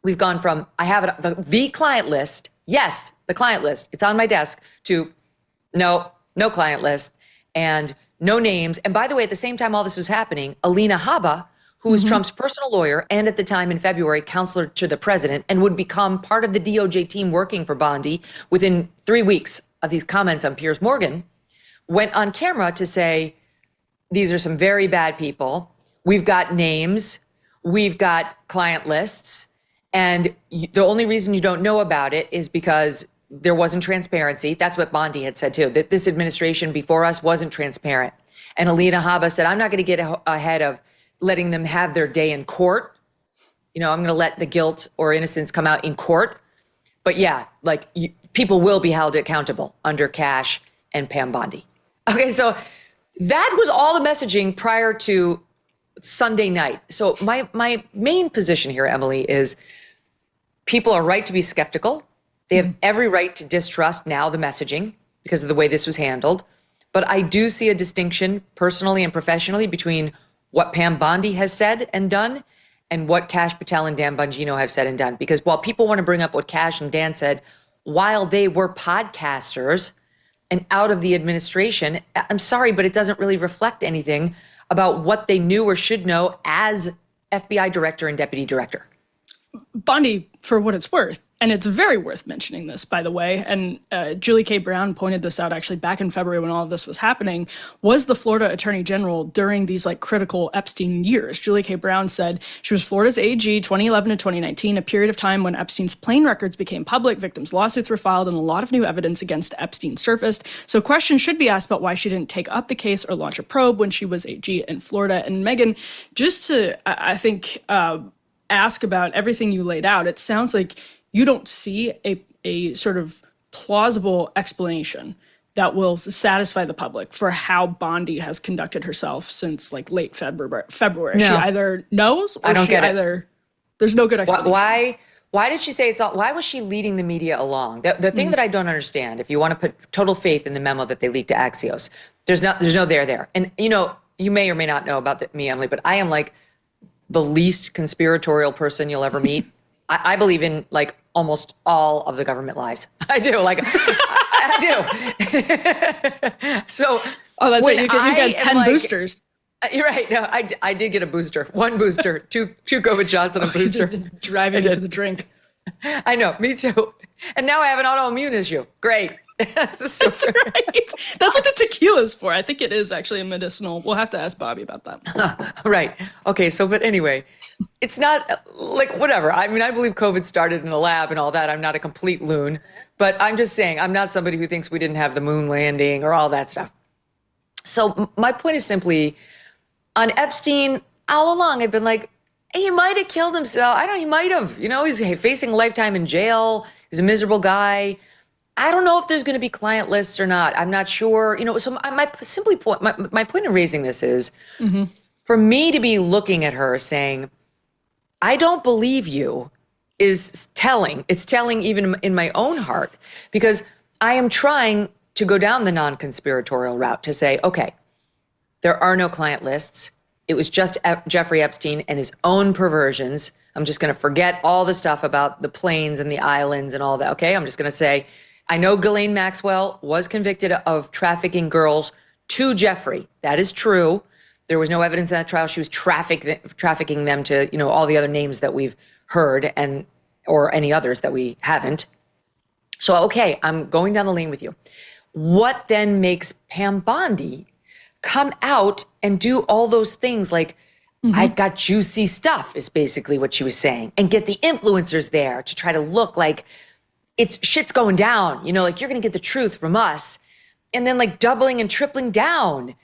we've gone from, I have it, the client list. Yes, the client list. It's on my desk, to no client list and no names. And by the way, at the same time all this was happening, Alina Habba, who was Trump's personal lawyer and at the time in February, counselor to the president, and would become part of the DOJ team working for Bondi within 3 weeks of these comments on Piers Morgan, went on camera to say, these are some very bad people. We've got names. We've got client lists. And the only reason you don't know about it is because there wasn't transparency. That's what Bondi had said too, that this administration before us wasn't transparent. And Alina Habba said, I'm not going to get ahead of letting them have their day in court. I'm going to let the guilt or innocence come out in court. But yeah, people will be held accountable under Cash and Pam Bondi. Okay, so that was all the messaging prior to Sunday night. So my main position here, Emily, is people are right to be skeptical. They have every right to distrust now the messaging because of the way this was handled. But I do see a distinction personally and professionally between what Pam Bondi has said and done and what Kash Patel and Dan Bongino have said and done. Because while people want to bring up what Kash and Dan said while they were podcasters and out of the administration, I'm sorry, but it doesn't really reflect anything about what they knew or should know as FBI director and deputy director. Bondi, for what it's worth, and it's very worth mentioning this, by the way, and Julie K. Brown pointed this out actually back in February when all of this was happening, was the Florida Attorney General during these like critical Epstein years. Julie K. Brown said she was Florida's AG 2011 to 2019, a period of time when Epstein's plane records became public, victims' lawsuits were filed, and a lot of new evidence against Epstein surfaced. So questions should be asked about why she didn't take up the case or launch a probe when she was AG in Florida. And Megyn, just to, I think, ask about everything you laid out, it sounds like you don't see a sort of plausible explanation that will satisfy the public for how Bondi has conducted herself since like late February. No. She either knows or I don't she get either, there's no good explanation. Why did she say it's all, why was she leading the media along? The thing that I don't understand, if you want to put total faith in the memo that they leaked to Axios, there's no there. And you know, you may or may not know about me, Emily, but I am like the least conspiratorial person you'll ever meet. I believe in like almost all of the government lies. I do. Like, I do. So, oh, that's right. You get 10 like, boosters. You're right. No, I did get a booster. One booster, two COVID shots and a booster. Driving into the drink. I know. Me too. And now I have an autoimmune issue. Great. That's right. That's what the tequila's for. I think it is actually a medicinal. We'll have to ask Bobby about that. Right. Okay. So, but anyway, it's not like whatever. I mean, I believe COVID started in a lab and all that. I'm not a complete loon, but I'm just saying I'm not somebody who thinks we didn't have the moon landing or all that stuff. So my point is simply on Epstein, all along, I've been like, hey, he might have killed himself. I don't know. He might have, you know, he's facing a lifetime in jail. He's a miserable guy. I don't know if there's going to be client lists or not. I'm not sure. You know, so my point in raising this is for me to be looking at her saying, I don't believe you is telling. It's telling even in my own heart, because I am trying to go down the non-conspiratorial route to say, okay, there are no client lists. It was just Jeffrey Epstein and his own perversions. I'm just going to forget all the stuff about the planes and the islands and all that. Okay, I'm just going to say, I know Ghislaine Maxwell was convicted of trafficking girls to Jeffrey. That is true. There was no evidence in that trial she was trafficking them to, you know, all the other names that we've heard and or any others that we haven't. So, okay, I'm going down the lane with you. What then makes Pam Bondi come out and do all those things like, I've got juicy stuff is basically what she was saying, and get the influencers there to try to look like it's shit's going down, you know, like you're going to get the truth from us, and then like doubling and tripling down.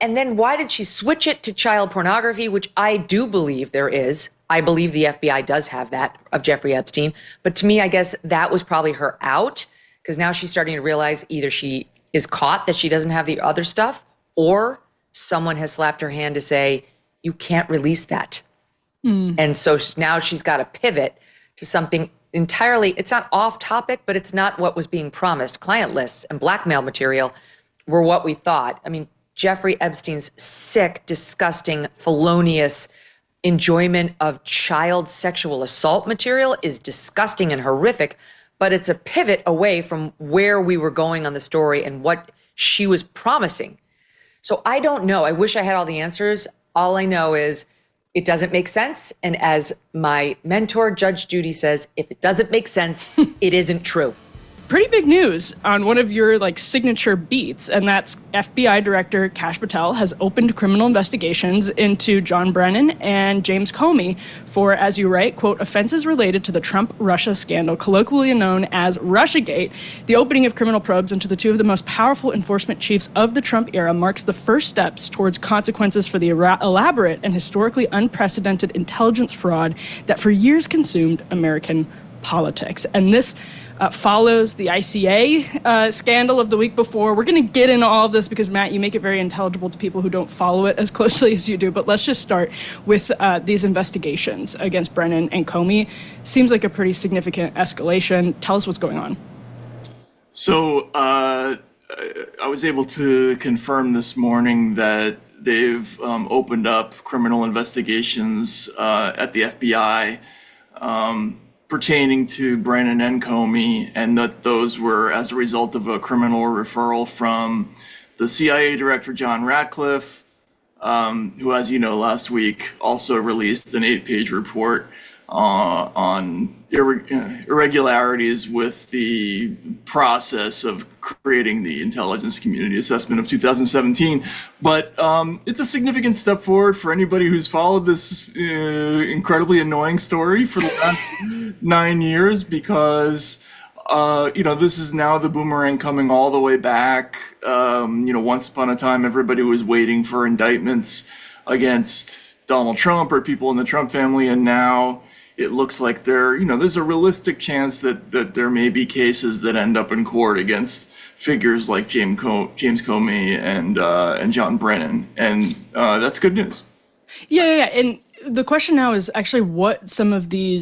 And then why did she switch it to child pornography, which I do believe there is. I believe the FBI does have that of Jeffrey Epstein. But to me, I guess that was probably her out, because now she's starting to realize either she is caught that she doesn't have the other stuff, or someone has slapped her hand to say, you can't release that. And so now she's got to pivot to something entirely, it's not off topic, but it's not what was being promised. Client lists and blackmail material were what we thought. I mean, Jeffrey Epstein's sick, disgusting, felonious enjoyment of child sexual assault material is disgusting and horrific, but it's a pivot away from where we were going on the story and what she was promising. So I don't know. I wish I had all the answers. All I know is it doesn't make sense. And as my mentor, Judge Judy, says, if it doesn't make sense, it isn't true. Pretty big news on one of your like signature beats, and that's FBI Director Kash Patel has opened criminal investigations into John Brennan and James Comey for, as you write, quote, offenses related to the Trump-Russia scandal, colloquially known as Russiagate. The opening of criminal probes into the two of the most powerful enforcement chiefs of the Trump era marks the first steps towards consequences for the elaborate and historically unprecedented intelligence fraud that for years consumed American politics. And this follows the ICA scandal of the week before. We're going to get into all of this because, Matt, you make it very intelligible to people who don't follow it as closely as you do. But let's just start with these investigations against Brennan and Comey. Seems like a pretty significant escalation. Tell us what's going on. So I was able to confirm this morning that they've opened up criminal investigations at the FBI pertaining to Brennan and Comey, and that those were as a result of a criminal referral from the CIA Director John Ratcliffe, who, as you know, last week also released an 8-page report on irregularities with the process of creating the intelligence community assessment of 2017. But it's a significant step forward for anybody who's followed this incredibly annoying story for the last 9 years, because this is now the boomerang coming all the way back. Once upon a time, everybody was waiting for indictments against Donald Trump or people in the Trump family, and now it looks like there's a realistic chance that there may be cases that end up in court against figures like James Comey and John Brennan, and that's good news. Yeah. And the question now is actually what some of the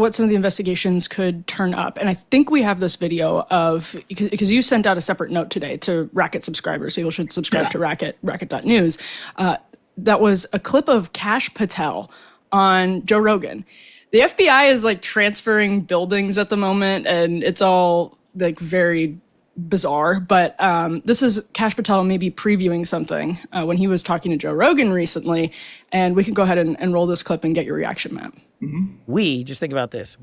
investigations could turn up. And I think we have this video of, because you sent out a separate note today to Racket subscribers. People should subscribe to Racket.news. That was a clip of Kash Patel on Joe Rogan. The FBI is like transferring buildings at the moment, and it's all like very bizarre. But this is Kash Patel maybe previewing something when he was talking to Joe Rogan recently. And we can go ahead and roll this clip and get your reaction, Matt. Mm-hmm. Just think about this.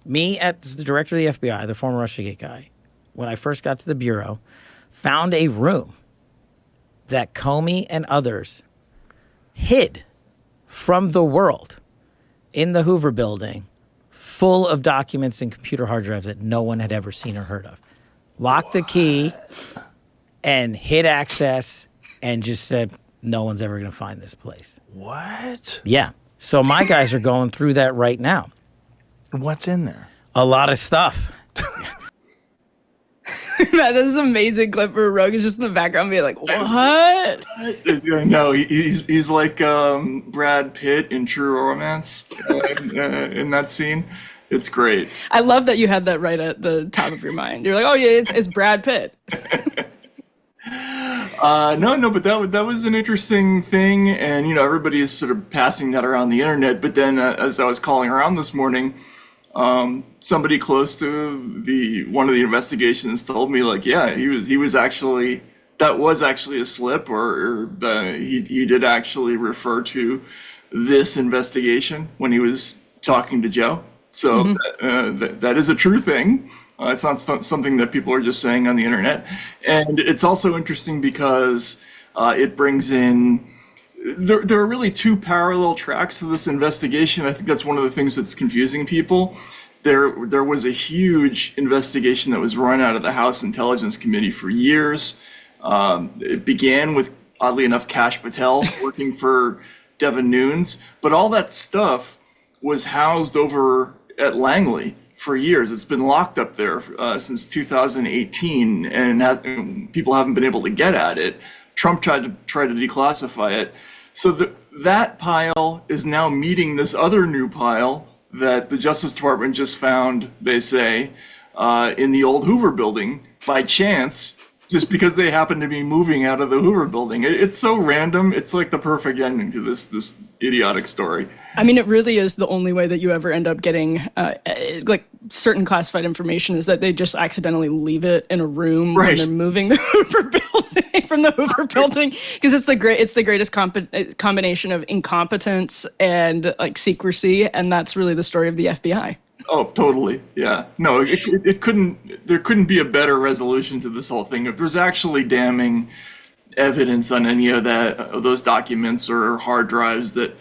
Me, as the director of the FBI, the former Russiagate guy, when I first got to the Bureau, found a room that Comey and others hid from the world in the Hoover building, full of documents and computer hard drives that no one had ever seen or heard of. Locked the key and hid access and just said, no one's ever going to find this place. What? Yeah. So my guys are going through that right now. What's in there? A lot of stuff. Matt, this is an amazing clip for Rogan just in the background being like, what? No, he's like Brad Pitt in True Romance in that scene. It's great. I love that you had that right at the top of your mind. You're like, oh yeah, it's Brad Pitt. No, but that was an interesting thing, and everybody is sort of passing that around the internet. But then, as I was calling around this morning, somebody close to one of the investigations told me, like, yeah, he was actually, that was actually a slip, or he did actually refer to this investigation when he was talking to Joe. So that is a true thing. It's not something that people are just saying on the internet. And it's also interesting because it brings in, there are really two parallel tracks to this investigation. I think that's one of the things that's confusing people. There was a huge investigation that was run out of the House Intelligence Committee for years. It began with, oddly enough, Kash Patel working for Devin Nunes, but all that stuff was housed over at Langley for years. It's been locked up there since 2018, and people haven't been able to get at it. Trump tried to declassify it. So that pile is now meeting this other new pile that the Justice Department just found, they say, in the old Hoover building by chance, just because they happen to be moving out of the Hoover building. It's so random. It's like the perfect ending to this idiotic story. I mean, it really is the only way that you ever end up getting like certain classified information is that they just accidentally leave it in a room when they're moving the Hoover building from the Hoover building, because it's the greatest combination of incompetence and like secrecy, and that's really the story of the FBI. Oh, totally. Yeah. No, there couldn't be a better resolution to this whole thing. If there's actually damning evidence on any of those documents or hard drives that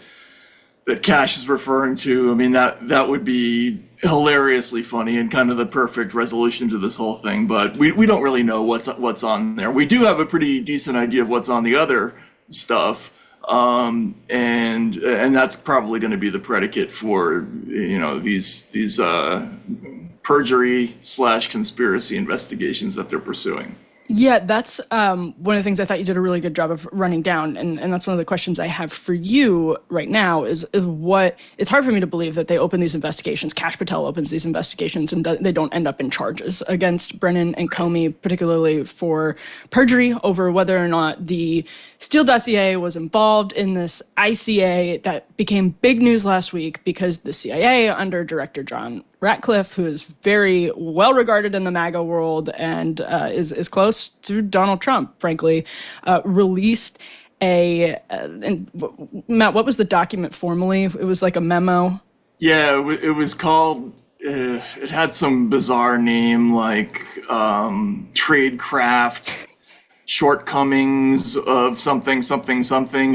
Kash is referring to, I mean, that would be hilariously funny and kind of the perfect resolution to this whole thing. But we don't really know what's on there. We do have a pretty decent idea of what's on the other stuff. and that's probably going to be the predicate for these perjury / conspiracy investigations that they're pursuing. Yeah, that's one of the things I thought you did a really good job of running down. And that's one of the questions I have for you right now is what, it's hard for me to believe that they open these investigations, Kash Patel opens these investigations, and they don't end up in charges against Brennan and Comey, particularly for perjury over whether or not the Steele dossier was involved in this ICA that became big news last week because the CIA under Director John Ratcliffe, who is very well regarded in the MAGA world and is close to Donald Trump, frankly, released and Matt, what was the document formally? It was like a memo. Yeah, it was called, it had some bizarre name like Tradecraft Shortcomings of something.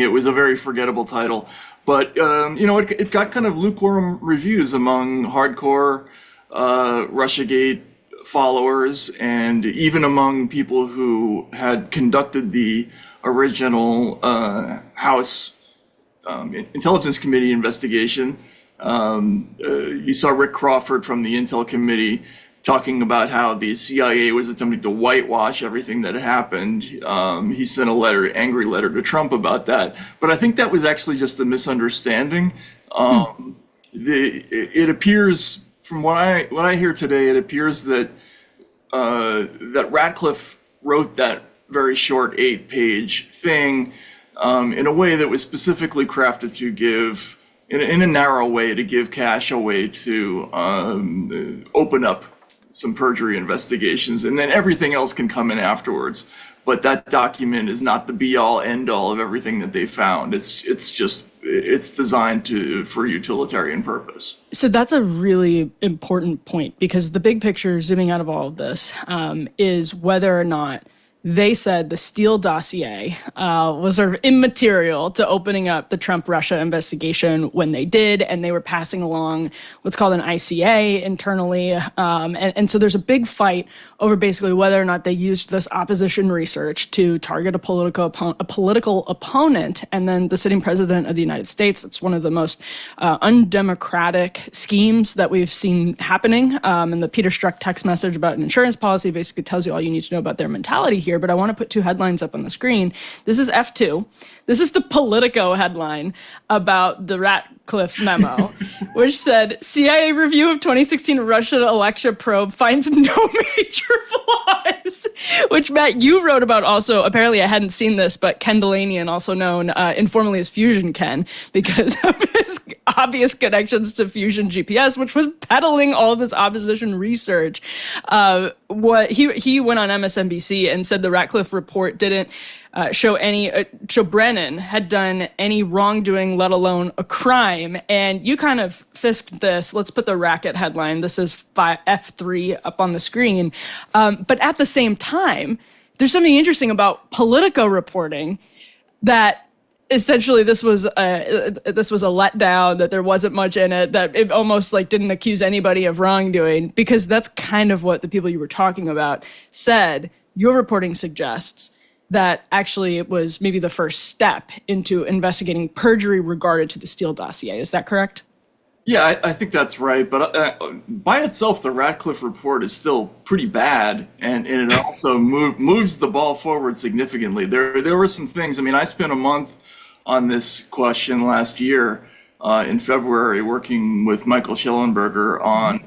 It was a very forgettable title. But, it got kind of lukewarm reviews among hardcore Russiagate followers and even among people who had conducted the original House Intelligence Committee investigation. You saw Rick Crawford from the Intel Committee talking about how the CIA was attempting to whitewash everything that had happened. He sent a angry letter to Trump about that. But I think that was actually just a misunderstanding. It appears, from what I hear today, it appears that that Ratcliffe wrote that very short 8-page thing in a way that was specifically crafted to give, in a narrow way, to give Kash a way to open up some perjury investigations, and then everything else can come in afterwards. But that document is not the be-all, end-all of everything that they found. It's designed for utilitarian purpose. So that's a really important point, because the big picture, zooming out of all of this, is whether or not they said the Steele dossier was sort of immaterial to opening up the Trump-Russia investigation when they did, and they were passing along what's called an ICA internally. And so there's a big fight over basically whether or not they used this opposition research to target a political opponent, and then the sitting president of the United States. It's one of the most undemocratic schemes that we've seen happening. And the Peter Strzok text message about an insurance policy basically tells you all you need to know about their mentality here. But I want to put two headlines up on the screen. This is F2. This is the Politico headline about the Ratcliffe memo, which said, CIA review of 2016 Russian election probe finds no major flaws, which, Matt, you wrote about also. Apparently, I hadn't seen this, but Ken Delanian, also known informally as Fusion Ken, because of his obvious connections to Fusion GPS, which was peddling all this opposition research. He went on MSNBC and said the Ratcliffe report didn't show Brennan had done any wrongdoing, let alone a crime. And you kind of fisked this. Let's put the racket headline. This is F3 up on the screen. But at the same time, there's something interesting about Politico reporting that essentially this was a letdown, that there wasn't much in it, that it almost like didn't accuse anybody of wrongdoing, because that's kind of what the people you were talking about said. Your reporting suggests that actually it was maybe the first step into investigating perjury regarded to the Steele dossier. Is that correct? Yeah, I think that's right. But by itself, the Ratcliffe report is still pretty bad, and it also moves the ball forward significantly. There were some things. I mean, I spent a month on this question last year in February working with Michael Schellenberger on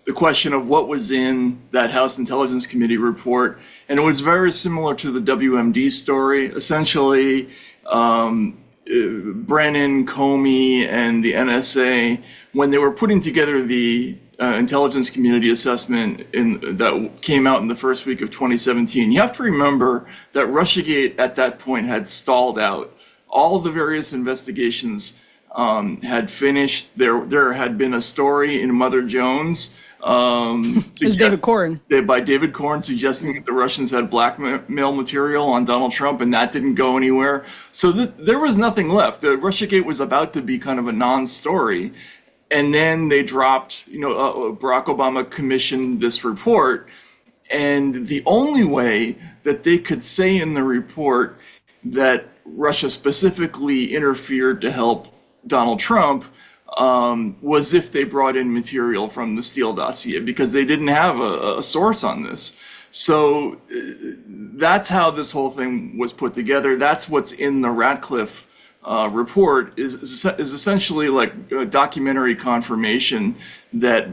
the question of what was in that House Intelligence Committee report. And it was very similar to the WMD story. Essentially, Brennan, Comey, and the NSA, when they were putting together the intelligence community assessment that came out in the first week of 2017, you have to remember that Russiagate at that point had stalled out. All the various investigations had finished. There had been a story in Mother Jones. It was David Corn. By David Corn, suggesting that the Russians had blackmail material on Donald Trump, and that didn't go anywhere. So there was nothing left. Russiagate was about to be kind of a non-story. And then they dropped, Barack Obama commissioned this report. And the only way that they could say in the report that Russia specifically interfered to help Donald Trump was if they brought in material from the Steele dossier, because they didn't have a source on this. So that's how this whole thing was put together. That's what's in the Ratcliffe report is essentially like a documentary confirmation that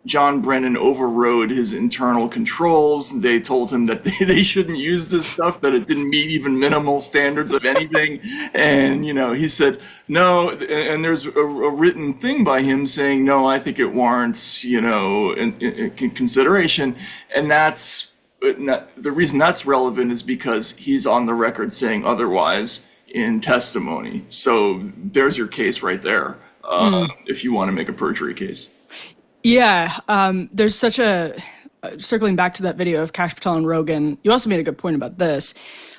John Brennan overrode his internal controls. They told him that they shouldn't use this stuff, that it didn't meet even minimal standards of anything. And, he said, no, and there's a written thing by him saying, no, I think it warrants, in consideration. And the reason that's relevant is because he's on the record saying otherwise in testimony. So there's your case right there, if you want to make a perjury case. Yeah, there's such circling back to that video of Kash Patel and Rogan, you also made a good point about this.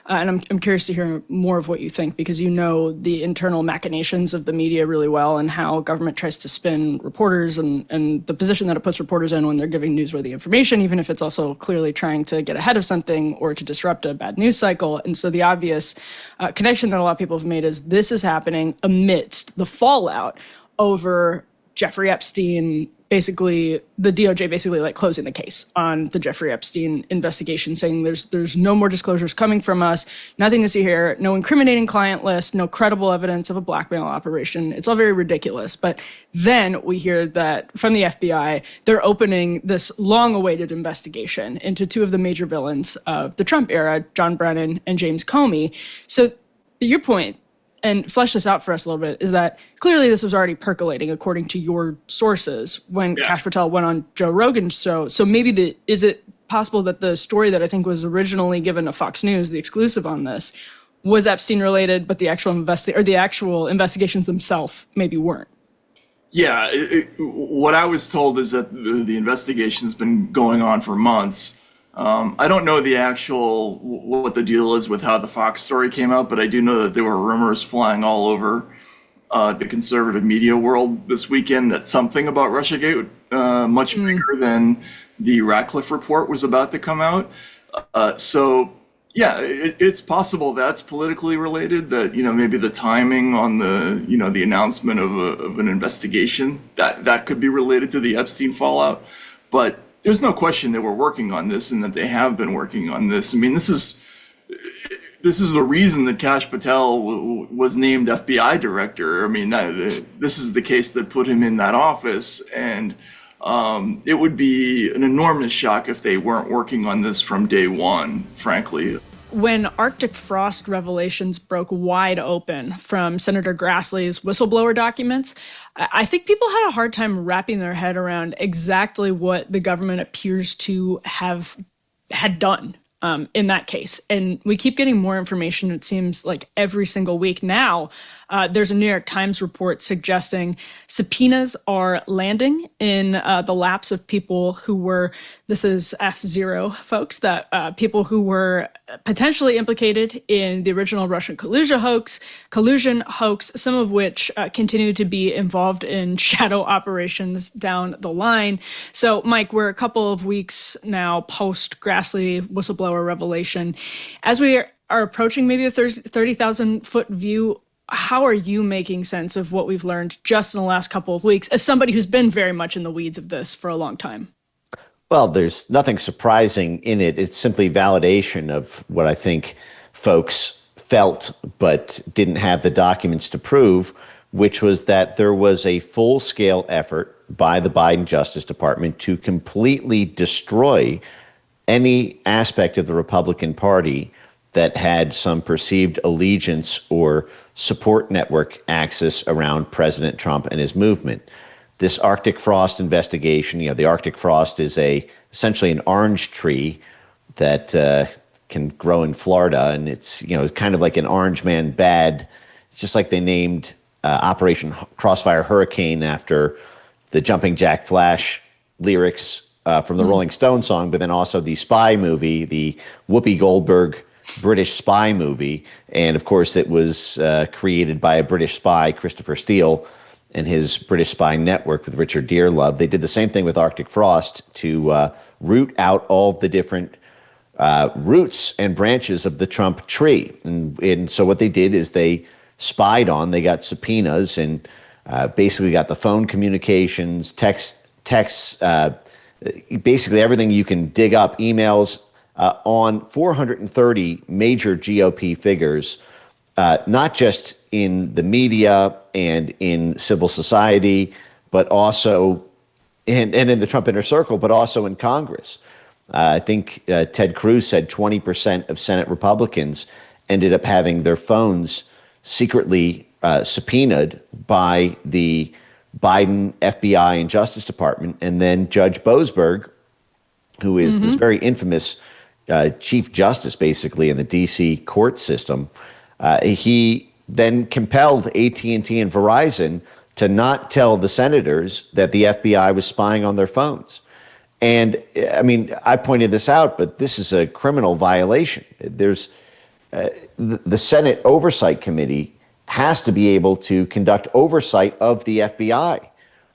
And I'm curious to hear more of what you think, because you know the internal machinations of the media really well and how government tries to spin reporters and the position that it puts reporters in when they're giving newsworthy information, even if it's also clearly trying to get ahead of something or to disrupt a bad news cycle. And so the obvious connection that a lot of people have made is this is happening amidst the fallout over Jeffrey Epstein, basically the DOJ basically like closing the case on the Jeffrey Epstein investigation, saying there's no more disclosures coming from us, nothing to see here, no incriminating client list, no credible evidence of a blackmail operation. It's all very ridiculous. But then we hear that from the FBI, they're opening this long-awaited investigation into two of the major villains of the Trump era, John Brennan and James Comey. So your point, and flesh this out for us a little bit, is that clearly this was already percolating according to your sources when Kash Patel went on Joe Rogan's show. So maybe is it possible that the story that I think was originally given to Fox News, the exclusive on this, was Epstein related, but the actual investigations themselves maybe weren't? Yeah, what I was told is that the investigation's been going on for months. I don't know what the deal is with how the Fox story came out, but I do know that there were rumors flying all over the conservative media world this weekend that something about Russiagate, much bigger than the Ratcliffe report, was about to come out. So yeah, it's possible that's politically related, that, maybe the timing on the announcement of an investigation, that could be related to the Epstein fallout. But there's no question that we're working on this and that they have been working on this. I mean, this is the reason that Kash Patel was named FBI director. I mean, this is the case that put him in that office. And it would be an enormous shock if they weren't working on this from day one, frankly. When Arctic frost revelations broke wide open from Senator Grassley's whistleblower documents, I think people had a hard time wrapping their head around exactly what the government appears to had done in that case. And we keep getting more information, it seems like every single week now. There's a New York Times report suggesting subpoenas are landing in the laps of people who were, this is F0 folks, that people who were potentially implicated in the original Russian collusion hoax, some of which continue to be involved in shadow operations down the line. So, Mike, we're a couple of weeks now post Grassley whistleblower revelation. As we are approaching maybe the 30,000 foot view, how are you making sense of what we've learned just in the last couple of weeks as somebody who's been very much in the weeds of this for a long time? Well, there's nothing surprising in it. It's simply validation of what I think folks felt but didn't have the documents to prove, which was that there was a full-scale effort by the Biden Justice Department to completely destroy any aspect of the Republican Party that had some perceived allegiance or support network axis around President Trump and his movement. This Arctic frost investigation, the Arctic frost is essentially an orange tree that can grow in Florida, and it's kind of like an orange man bad. It's just like they named Operation Crossfire Hurricane after the Jumping Jack Flash lyrics from the Rolling Stones song, but then also the spy movie, the Whoopi Goldberg British spy movie. And of course, it was created by a British spy, Christopher Steele, and his British spy network with Richard Dearlove. They did the same thing with Arctic frost to root out all the different roots and branches of the Trump tree. And so what they did is they spied on, they got subpoenas and basically got the phone communications, texts, basically everything you can dig up, emails on 430 major GOP figures, not just in the media and in civil society, but also and in the Trump inner circle, but also in Congress. I think Ted Cruz said 20% of Senate Republicans ended up having their phones secretly subpoenaed by the Biden FBI and Justice Department. And then Judge Boasberg, who is this very infamous Chief Justice, basically, in the D.C. court system, he then compelled AT&T and Verizon to not tell the senators that the FBI was spying on their phones. And I mean, I pointed this out, but this is a criminal violation. There's the Senate Oversight Committee has to be able to conduct oversight of the FBI.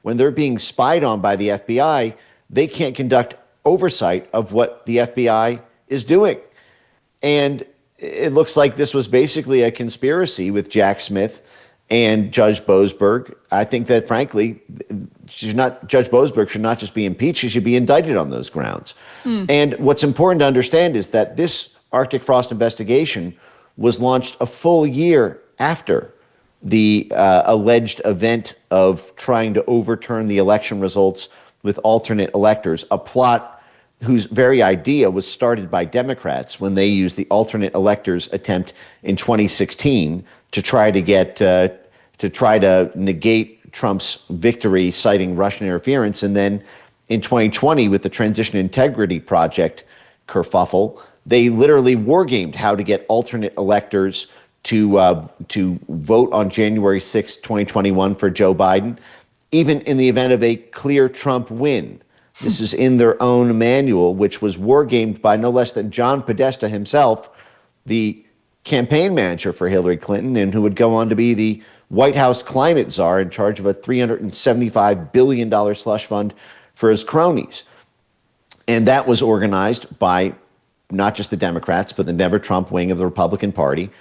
When they're being spied on by the FBI, they can't conduct oversight of what the FBI is doing. And it looks like this was basically a conspiracy with Jack Smith and Judge Boasberg. I think that, frankly, Judge Boasberg should not just be impeached, she should be indicted on those grounds. And what's important to understand is that this Arctic Frost investigation was launched a full year after the alleged event of trying to overturn the election results with alternate electors, a plot whose very idea was started by Democrats when they used the alternate electors attempt in 2016 to try to negate Trump's victory, citing Russian interference. And then in 2020, with the Transition Integrity Project kerfuffle, they literally wargamed how to get alternate electors to vote on January 6, 2021 for Joe Biden, even in the event of a clear Trump win. This is in their own manual, which was wargamed by no less than John Podesta himself, the campaign manager for Hillary Clinton, and who would go on to be the White House climate czar in charge of a $375 billion slush fund for his cronies. And that was organized by not just the Democrats, but the Never Trump wing of the Republican Party,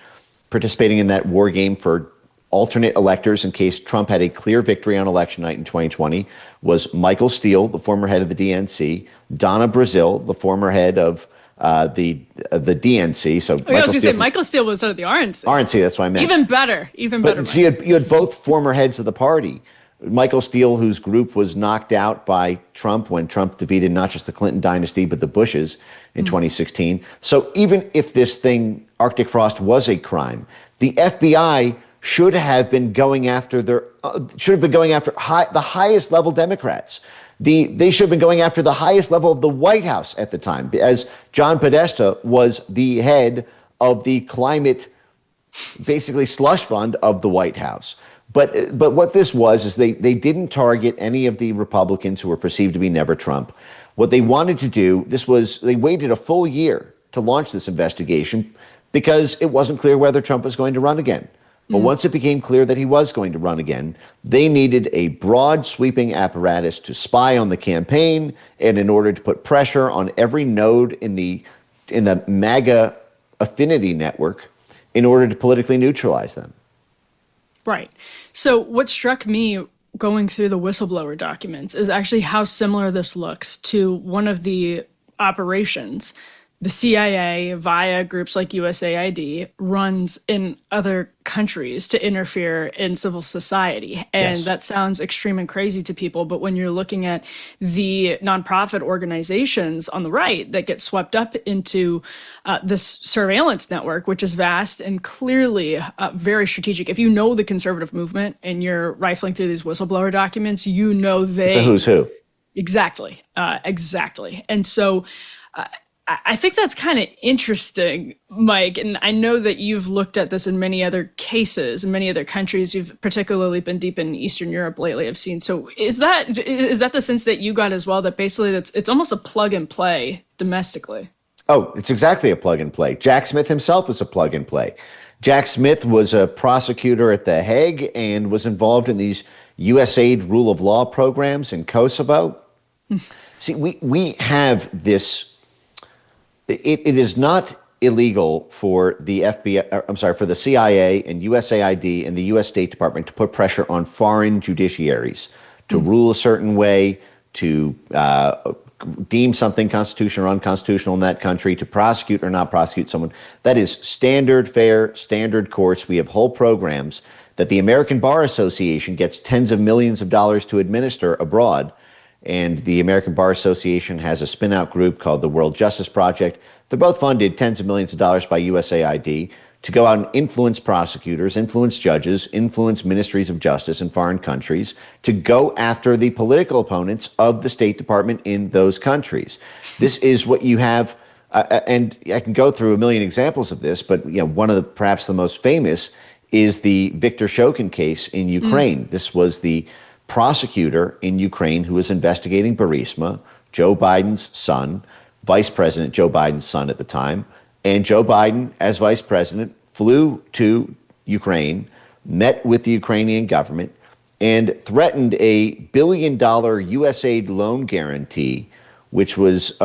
participating in that war game for alternate electors in case Trump had a clear victory on election night in 2020 was Michael Steele, the former head of the DNC, Donna Brazile, the former head of the DNC. So I was going to say Michael Steele was out of the RNC. RNC, that's what I meant. Even better. But so you had both former heads of the party. Michael Steele, whose group was knocked out by Trump when Trump defeated not just the Clinton dynasty, but the Bushes in 2016. So even if this thing, Arctic Frost, was a crime, the FBI should have been going after the highest level Democrats. They should have been going after the highest level of the White House at the time, as John Podesta was the head of the climate, basically slush fund of the White House. But what this was is they didn't target any of the Republicans who were perceived to be Never Trump. What they wanted to do, they waited a full year to launch this investigation because it wasn't clear whether Trump was going to run again. But once it became clear that he was going to run again, they needed a broad sweeping apparatus to spy on the campaign and in order to put pressure on every node in the MAGA affinity network in order to politically neutralize them. Right. So what struck me going through the whistleblower documents is actually how similar this looks to one of the operations the CIA, via groups like USAID, runs in other countries to interfere in civil society. And Yes. that sounds extreme and crazy to people, but when you're looking at the nonprofit organizations on the right that get swept up into this surveillance network, which is vast and clearly very strategic. If you know the conservative movement and you're rifling through these whistleblower documents, you know It's a who's who. Exactly. And so I think that's kind of interesting, Mike. And I know that you've looked at this in many other cases, in many other countries. You've particularly been deep in Eastern Europe lately, I've seen. So is that the sense that you got as well, that basically it's almost a plug and play domestically? Oh, it's exactly a plug and play. Jack Smith himself was a plug and play. Jack Smith was a prosecutor at The Hague and was involved in these USAID rule of law programs in Kosovo. See, we have this It is not illegal for the for the CIA and USAID and the U.S. State Department to put pressure on foreign judiciaries to rule a certain way, to deem something constitutional or unconstitutional in that country, to prosecute or not prosecute someone. That is standard fare, standard course. We have whole programs that the American Bar Association gets tens of millions of dollars to administer abroad. And the American Bar Association has a spin-out group called the World Justice Project. They're both funded tens of millions of dollars by USAID to go out and influence prosecutors, influence judges, influence ministries of justice in foreign countries to go after the political opponents of the State Department in those countries. This is what you have, and I can go through a million examples of this, but one of the perhaps the most famous is the Viktor Shokin case in Ukraine. This was the prosecutor in Ukraine who was investigating Burisma, Joe Biden's son, Vice President Joe Biden's son at the time. And Joe Biden, as vice president, flew to Ukraine, met with the Ukrainian government, and threatened a $1 billion USAID loan guarantee, which was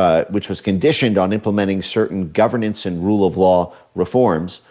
conditioned on implementing certain governance and rule of law reforms,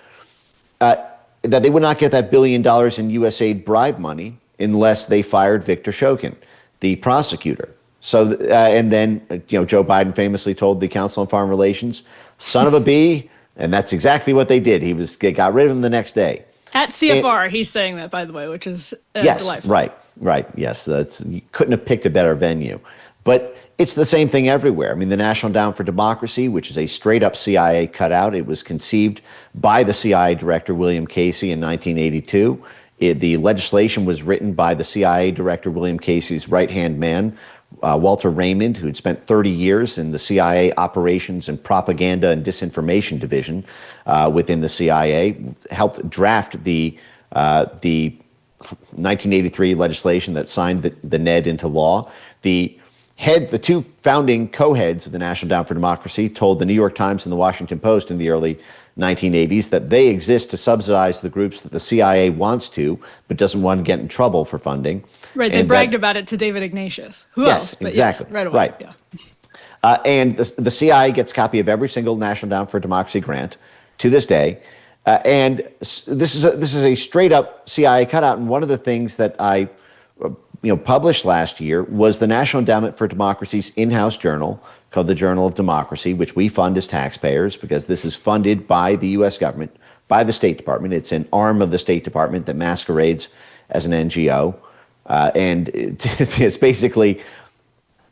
that they would not get that $1 billion in USAID bribe money unless they fired Viktor Shokin, the prosecutor. So, and then, Joe Biden famously told the Council on Foreign Relations, son of a bee, and that's exactly what they did. They got rid of him the next day. At CFR, he's saying that, by the way, which is delightful. Right. Yes, you couldn't have picked a better venue. But it's the same thing everywhere. I mean, the National Endowment for Democracy, which is a straight-up CIA cutout, it was conceived by the CIA director, William Casey, in 1982. The legislation was written by the CIA director, William Casey's right-hand man, Walter Raymond, who had spent 30 years in the CIA Operations and Propaganda and Disinformation Division within the CIA, helped draft the 1983 legislation that signed the NED into law. The two founding co-heads of the National Endowment for Democracy told the New York Times and the Washington Post in the early 1980s that they exist to subsidize the groups that the CIA wants to, but doesn't want to get in trouble for funding. Right, they bragged about it to David Ignatius. Who else? But Exactly. Yes, right away. Right. Yeah. And the CIA gets a copy of every single National Endowment for Democracy grant to this day. And this is a straight up CIA cutout. And one of the things that I published last year was the National Endowment for Democracy's in-house journal called the Journal of Democracy, which we fund as taxpayers because this is funded by the U.S. government, by the State Department. It's an arm of the State Department that masquerades as an NGO. And it's basically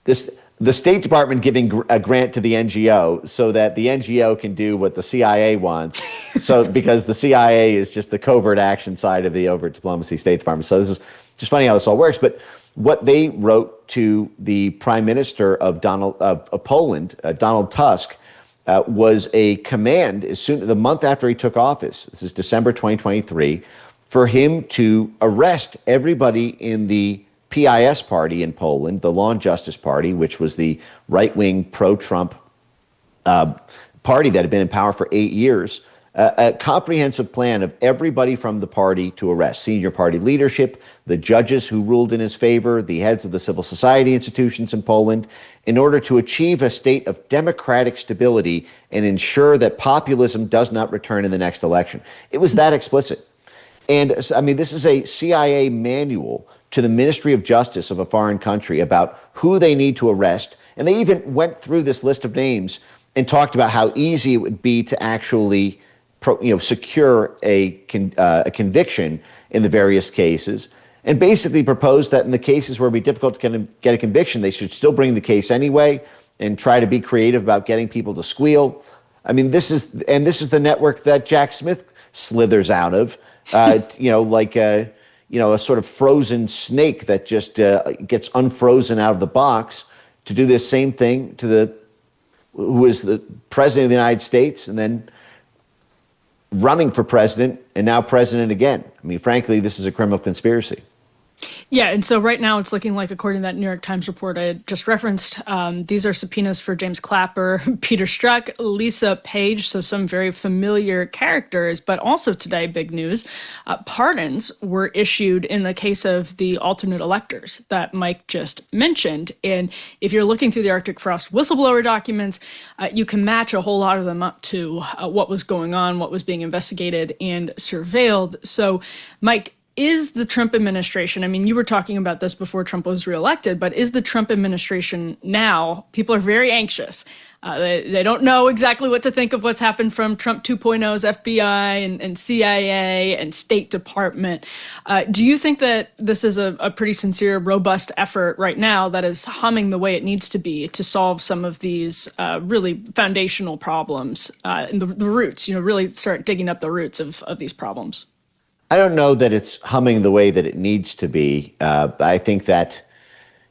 the State Department giving a grant to the NGO so that the NGO can do what the CIA wants. So because the CIA is just the covert action side of the overt diplomacy State Department. So this is just funny how this all works. But what they wrote to the Prime Minister of Poland, Donald Tusk, was a command the month after he took office. This is December 2023. For him to arrest everybody in the PIS party in Poland, the Law and Justice Party, which was the right-wing pro-Trump party that had been in power for 8 years, a comprehensive plan of everybody from the party to arrest, senior party leadership, the judges who ruled in his favor, the heads of the civil society institutions in Poland, in order to achieve a state of democratic stability and ensure that populism does not return in the next election. It was that explicit. And I mean, this is a CIA manual to the Ministry of Justice of a foreign country about who they need to arrest. And they even went through this list of names and talked about how easy it would be to actually secure a conviction in the various cases, and basically proposed that in the cases where it would be difficult to get a conviction, they should still bring the case anyway and try to be creative about getting people to squeal. I mean, this is the network that Jack Smith slithers out of, like a sort of frozen snake that just gets unfrozen out of the box to do this same thing to who is the president of the United States and then running for president and now president again. I mean, frankly, this is a criminal conspiracy. Yeah, and so right now it's looking like, according to that New York Times report I just referenced, these are subpoenas for James Clapper, Peter Strzok, Lisa Page, so some very familiar characters. But also today, big news, pardons were issued in the case of the alternate electors that Mike just mentioned. And if you're looking through the Arctic Frost whistleblower documents, you can match a whole lot of them up to what was going on, what was being investigated and surveilled. So, Mike, is the Trump administration, I mean, you were talking about this before Trump was reelected, but is the Trump administration now, people are very anxious. They don't know exactly what to think of what's happened from Trump 2.0's FBI and CIA and State Department. Do you think that this is a pretty sincere, robust effort right now that is humming the way it needs to be to solve some of these really foundational problems and the roots, really start digging up the roots of these problems? I don't know that it's humming the way that it needs to be. I think that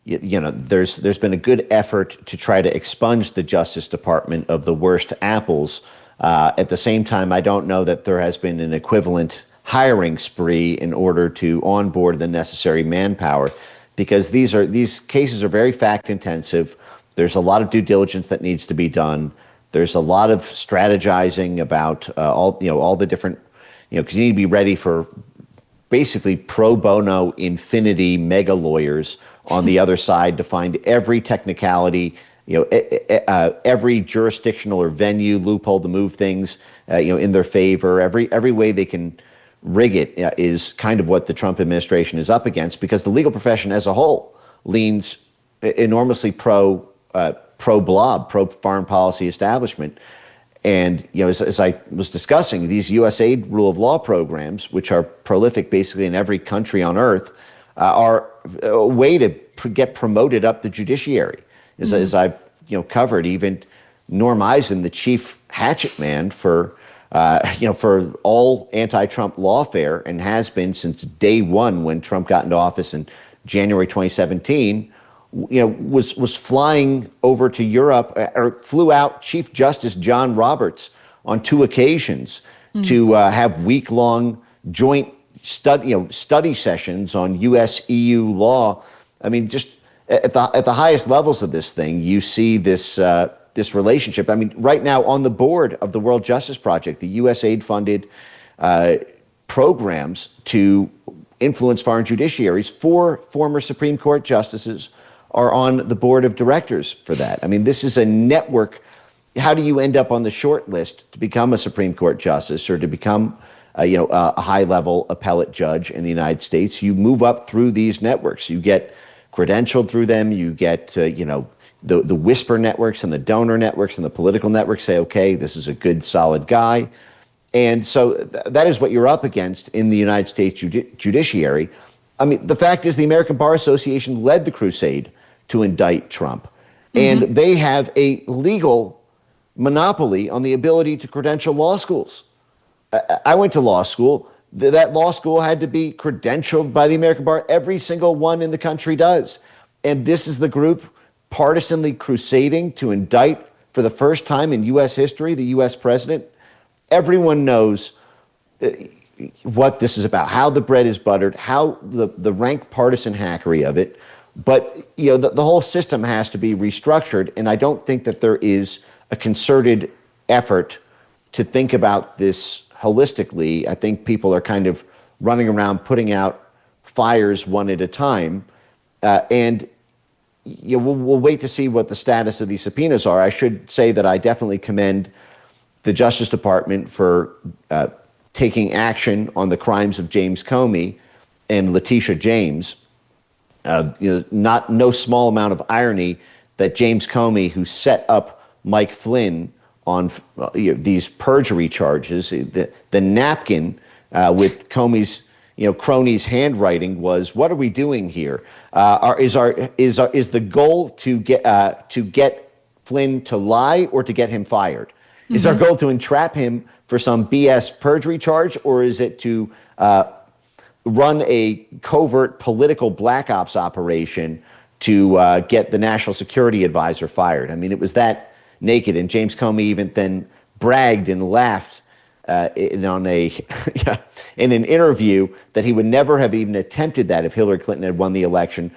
there's been a good effort to try to expunge the Justice Department of the worst apples. At the same time, I don't know that there has been an equivalent hiring spree in order to onboard the necessary manpower, because these cases are very fact intensive. There's a lot of due diligence that needs to be done. There's a lot of strategizing about all the different. Because you need to be ready for basically pro bono infinity mega lawyers on the other side to find every technicality, every jurisdictional or venue loophole to move things, in their favor. Every way they can rig it is kind of what the Trump administration is up against, because the legal profession as a whole leans enormously pro blob, pro foreign policy establishment. And, as I was discussing, these USAID rule of law programs, which are prolific basically in every country on earth, are a way to get promoted up the judiciary. As I've covered, even Norm Eisen, the chief hatchet man for all anti-Trump lawfare, and has been since day one when Trump got into office in January 2017, was flying over to Europe, or flew out Chief Justice John Roberts on 2 occasions to have week-long joint study sessions on U.S.-EU law. I mean, just at the highest levels of this thing, you see this relationship. I mean, right now on the board of the World Justice Project, the USAID-funded programs to influence foreign judiciaries, 4 former Supreme Court justices are on the board of directors for that. I mean, this is a network. How do you end up on the short list to become a Supreme Court justice or to become a high-level appellate judge in the United States? You move up through these networks. You get credentialed through them. You get, the whisper networks and the donor networks and the political networks say, okay, this is a good, solid guy. And so that is what you're up against in the United States judiciary. I mean, the fact is the American Bar Association led the crusade to indict Trump. And they have a legal monopoly on the ability to credential law schools. I went to law school. That law school had to be credentialed by the American Bar. Every single one in the country does. And this is the group partisanly crusading to indict, for the first time in U.S. history, the U.S. president. Everyone knows what this is about, how the bread is buttered, how the rank partisan hackery of it. But the whole system has to be restructured, and I don't think that there is a concerted effort to think about this holistically. I think people are kind of running around putting out fires one at a time, and we'll wait to see what the status of these subpoenas are. I should say that I definitely commend the Justice Department for taking action on the crimes of James Comey and Letitia James. No small amount of irony that James Comey, who set up Mike Flynn on these perjury charges, the napkin with Comey's crony's handwriting was, "What are we doing here? Is the goal to get Flynn to lie or to get him fired? Is our goal to entrap him for some BS perjury charge, or is it to run a covert political black ops operation to get the national security advisor fired?" I mean, it was that naked. And James Comey even then bragged and laughed in an interview that he would never have even attempted that if Hillary Clinton had won the election,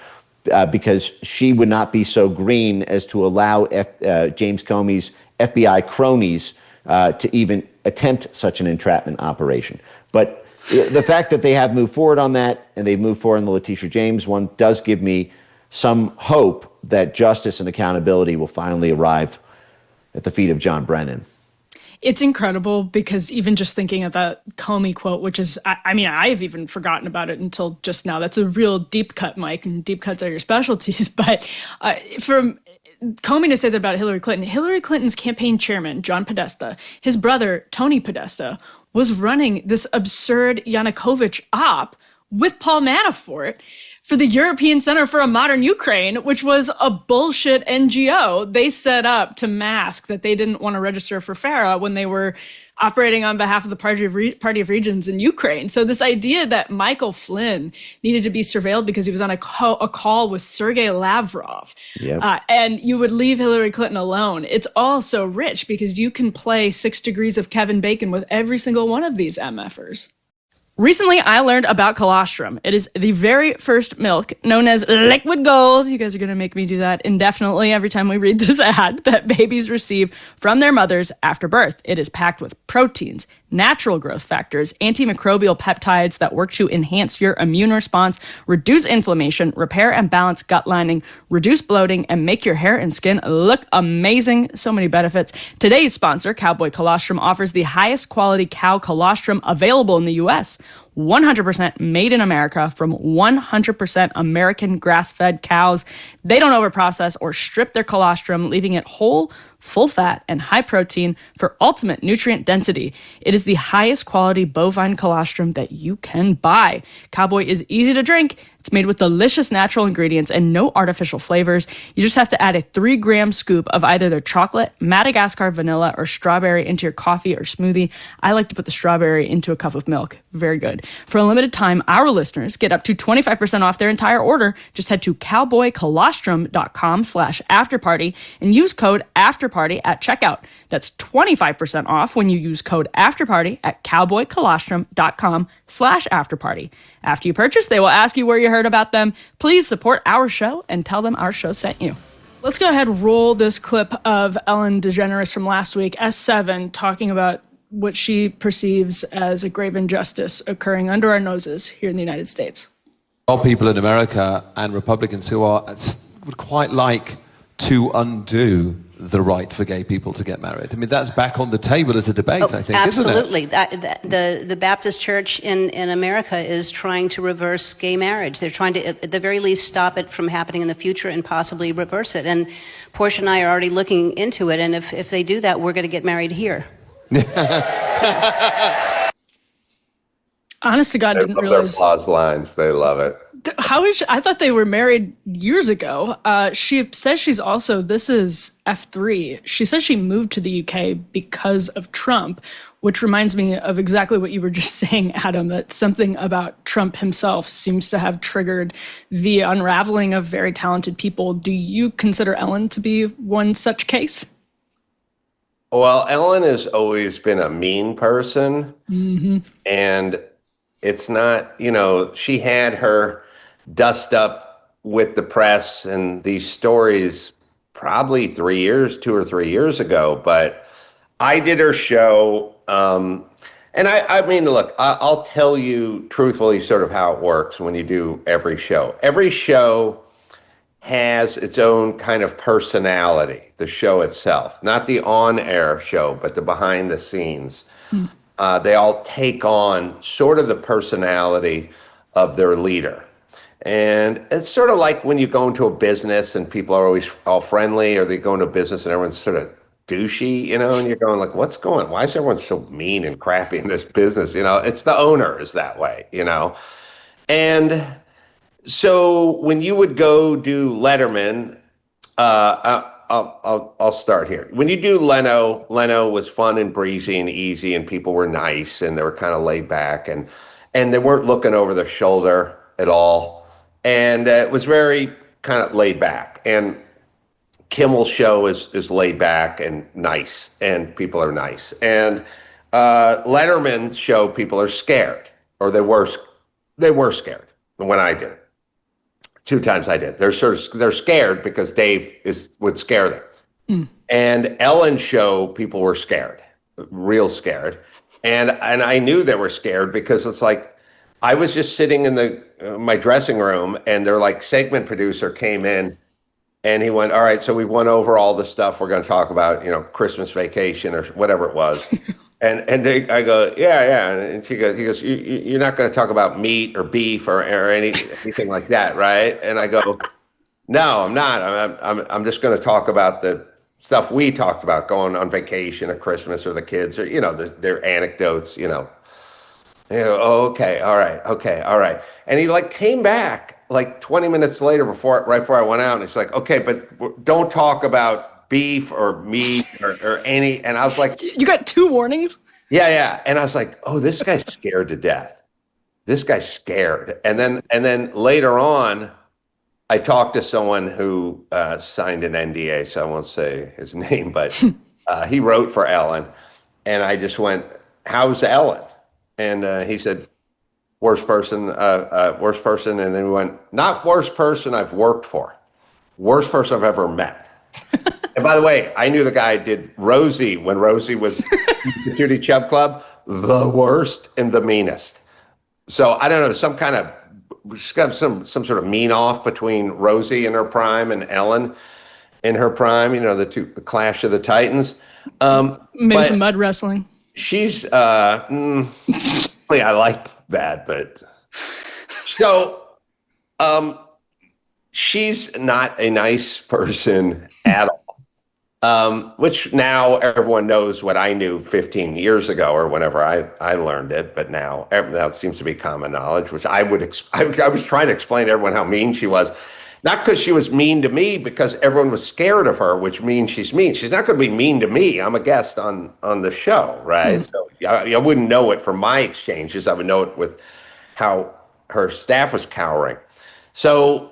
because she would not be so green as to allow James Comey's FBI cronies to even attempt such an entrapment operation. But the fact that they have moved forward on that, and they've moved forward on the Letitia James one, does give me some hope that justice and accountability will finally arrive at the feet of John Brennan. It's incredible because even just thinking of that Comey quote, which is, I mean, I've even forgotten about it until just now. That's a real deep cut, Mike, and deep cuts are your specialties. But from Comey to say that about Hillary Clinton's campaign chairman, John Podesta, his brother, Tony Podesta, was running this absurd Yanukovych op with Paul Manafort for the European Center for a Modern Ukraine, which was a bullshit NGO they set up to mask that they didn't want to register for FARA when they were operating on behalf of the Party of Regions in Ukraine. So this idea that Michael Flynn needed to be surveilled because he was on a call with Sergei Lavrov, and you would leave Hillary Clinton alone. It's all so rich because you can play 6 degrees of Kevin Bacon with every single one of these MFers. Recently, I learned about colostrum. It is the very first milk known as liquid gold. You guys are going to make me do that indefinitely every time we read this ad that babies receive from their mothers after birth. It is packed with proteins, natural growth factors, antimicrobial peptides that work to enhance your immune response, reduce inflammation, repair and balance gut lining, reduce bloating, and make your hair and skin look amazing. So many benefits. Today's sponsor, Cowboy Colostrum, offers the highest quality cow colostrum available in the U.S. 100% made in America from 100% American grass-fed cows. They don't overprocess or strip their colostrum, leaving it whole, full fat, and high protein for ultimate nutrient density. It is the highest quality bovine colostrum that you can buy. Cowboy is easy to drink. It's made with delicious natural ingredients and no artificial flavors. You just have to add a 3-gram scoop of either their chocolate, Madagascar vanilla, or strawberry into your coffee or smoothie. I like to put the strawberry into a cup of milk. Very good. For a limited time, our listeners get up to 25% off their entire order. Just head to cowboycolostrum.com/afterparty and use code AFTERPARTY at checkout. That's 25% off when you use code AFTERPARTY at cowboycolostrum.com/afterparty. After you purchase, they will ask you where you heard about them. Please support our show and tell them our show sent you. Let's go ahead and roll this clip of Ellen DeGeneres from last week, S7, talking about what she perceives as a grave injustice occurring under our noses here in the United States. All people in America and Republicans who would quite like to undo the right for gay people to get married. I mean, that's back on the table as a debate, I think, absolutely. isn't it? The Baptist Church in America is trying to reverse gay marriage. They're trying to, at the very least, stop it from happening in the future and possibly reverse it. And Portia and I are already looking into it, and if they do that, we're going to get married here. Honest to God, didn't realize. Their applause lines, they love it. I thought they were married years ago. She says she's also, this is F3. She says she moved to the UK because of Trump, which reminds me of exactly what you were just saying, Adam, that something about Trump himself seems to have triggered the unraveling of very talented people. Do you consider Ellen to be one such case? Well, Ellen has always been a mean person. Mm-hmm. And it's not, she had her dust up with the press and these stories probably 2 or 3 years ago. But I did her show. And I mean, look, I'll tell you truthfully sort of how it works when you do every show. Every show has its own kind of personality, the show itself, not the on-air show, but the behind the scenes. They all take on sort of the personality of their leader. And it's sort of like when you go into a business and people are always all friendly, or they go into a business and everyone's sort of douchey, and you're going like, why is everyone so mean and crappy in this business? It's the owner is that way, And so when you would go do Letterman, I'll start here. When you do Leno was fun and breezy and easy, and people were nice and they were kind of laid back, and they weren't looking over their shoulder at all. And it was very kind of laid back. And Kimmel's show is laid back and nice, and people are nice. And Letterman's show, people are scared, or they were scared when I did. 2 times I did. They're scared because Dave would scare them. And Ellen's show, people were scared, real scared. And I knew they were scared because it's like, I was just sitting in my dressing room, and their like segment producer came in, and he went, all right, so we went over all the stuff we're going to talk about, Christmas Vacation or whatever it was. I go, yeah. And he goes, you're not going to talk about meat or beef or anything like that, right? And I go, no, I'm not. I'm just going to talk about the stuff we talked about, going on vacation at Christmas, or the kids, or their anecdotes. Oh, okay, all right. And he like came back like 20 minutes later, right before I went out, and he's like, okay, but don't talk about beef or meat or any. And I was like, you got 2 warnings? Yeah. And I was like, oh, this guy's scared to death. This guy's scared. And then later on, I talked to someone who signed an NDA, so I won't say his name, but he wrote for Ellen. And I just went, how's Ellen? And he said, worst person. And then we went, not worst person I've worked for, worst person I've ever met. And by the way, I knew the guy did Rosie when Rosie was the Judy Chubb Club, the worst and the meanest. So I don't know, some sort of mean off between Rosie in her prime and Ellen in her prime, the clash of the Titans. Maybe some mud wrestling. She's, I like that, but so, she's not a nice person at all. Which now everyone knows what I knew 15 years ago or whenever I learned it, but now that seems to be common knowledge, which I was trying to explain to everyone how mean she was. Not because she was mean to me, because everyone was scared of her, which means she's mean. She's not going to be mean to me. I'm a guest on the show, right? So I wouldn't know it from my exchanges. I would know it with how her staff was cowering. So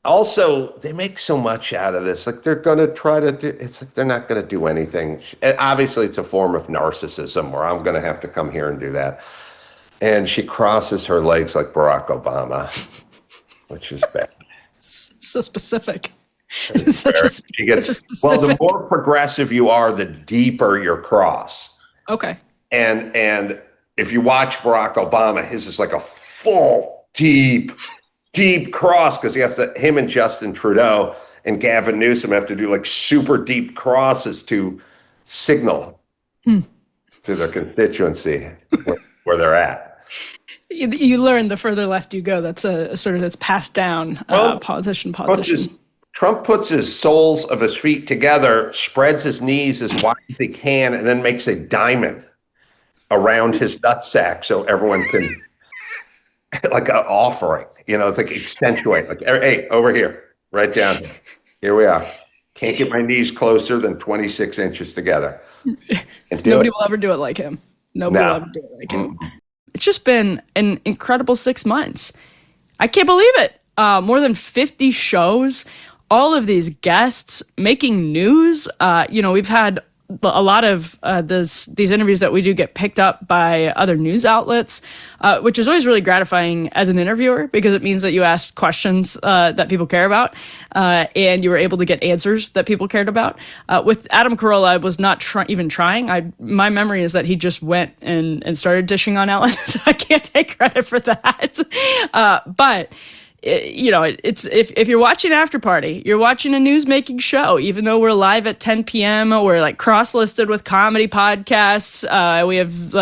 also, they make so much out of this. Like, they're going to try to do, it's like they're not going to do anything. Obviously, it's a form of narcissism where I'm going to have to come here and do that. And she crosses her legs like Barack Obama, which is bad. So specific. Such a specific. Well, the more progressive you are, the deeper your cross. Okay. And if you watch Barack Obama, his is like a full, deep cross, because him and Justin Trudeau and Gavin Newsom have to do like super deep crosses to signal to their constituency where they're at. You learn the further left you go. That's that's passed down. Politician. Trump puts his soles of his feet together, spreads his knees as wide as he can, and then makes a diamond around his nutsack so everyone can, like an offering. It's like accentuate. Like, hey, over here, right down here. Here we are. Can't get my knees closer than 26 inches together. Nobody will ever do it like him. Nobody will ever do it like him. It's just been an incredible 6 months. I can't believe it. More than 50 shows, all of these guests making news. We've had a lot of these interviews that we do get picked up by other news outlets, which is always really gratifying as an interviewer, because it means that you asked questions that people care about, and you were able to get answers that people cared about. With Adam Carolla, I was not even trying. My memory is that he just went and started dishing on Ellen, so I can't take credit for that. But it's if you're watching After Party, you're watching a news-making show. Even though we're live at 10 p.m., we're like cross-listed with comedy podcasts. We have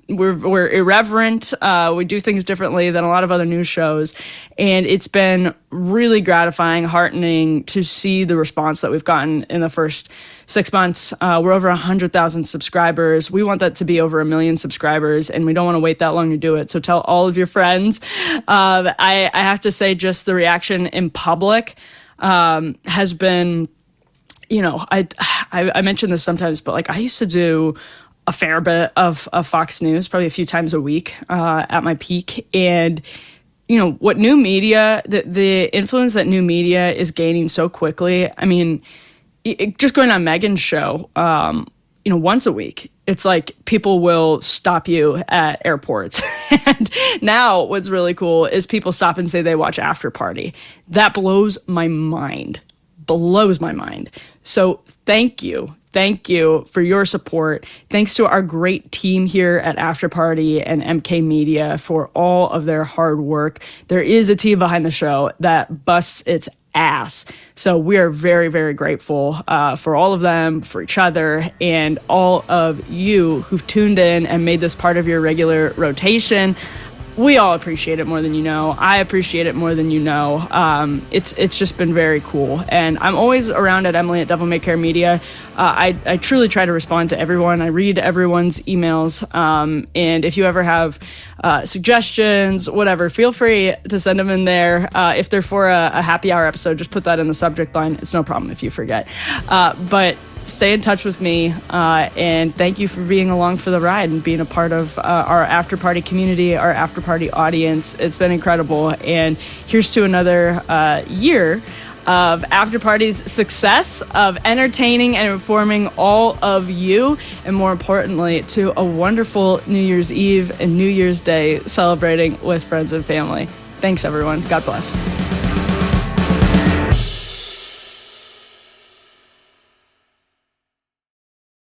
we're irreverent. We do things differently than a lot of other news shows, and it's been really gratifying, heartening to see the response that we've gotten in the first 6 months. We're over 100,000 subscribers. We want that to be over 1 million subscribers, and we don't want to wait that long to do it. So tell all of your friends. I have to say, just the reaction in public has been, I mention this sometimes, but like I used to do a fair bit of Fox News, probably a few times a week at my peak. And what new media, the influence that new media is gaining so quickly. I mean, just going on Megyn's show, once a week. It's like people will stop you at airports. And now what's really cool is people stop and say they watch After Party. That blows my mind. So thank you. Thank you for your support. Thanks to our great team here at After Party and MK Media for all of their hard work. There is a team behind the show that busts its ass. So we are very, very grateful for all of them, for each other, and all of you who've tuned in and made this part of your regular rotation. We all appreciate it more than you know. I appreciate it more than you know. It's just been very cool. And I'm always around at Emily at Devil May Care Media. I truly try to respond to everyone. I read everyone's emails. And if you ever have suggestions, whatever, feel free to send them in there. If they're for a happy hour episode, just put that in the subject line. It's no problem if you forget. But stay in touch with me, and thank you for being along for the ride and being a part of our After Party community, our After Party audience. It's been incredible, and here's to another year of After Party's success, of entertaining and informing all of you, and more importantly, to a wonderful New Year's Eve and New Year's Day celebrating with friends and family. Thanks, everyone. God bless.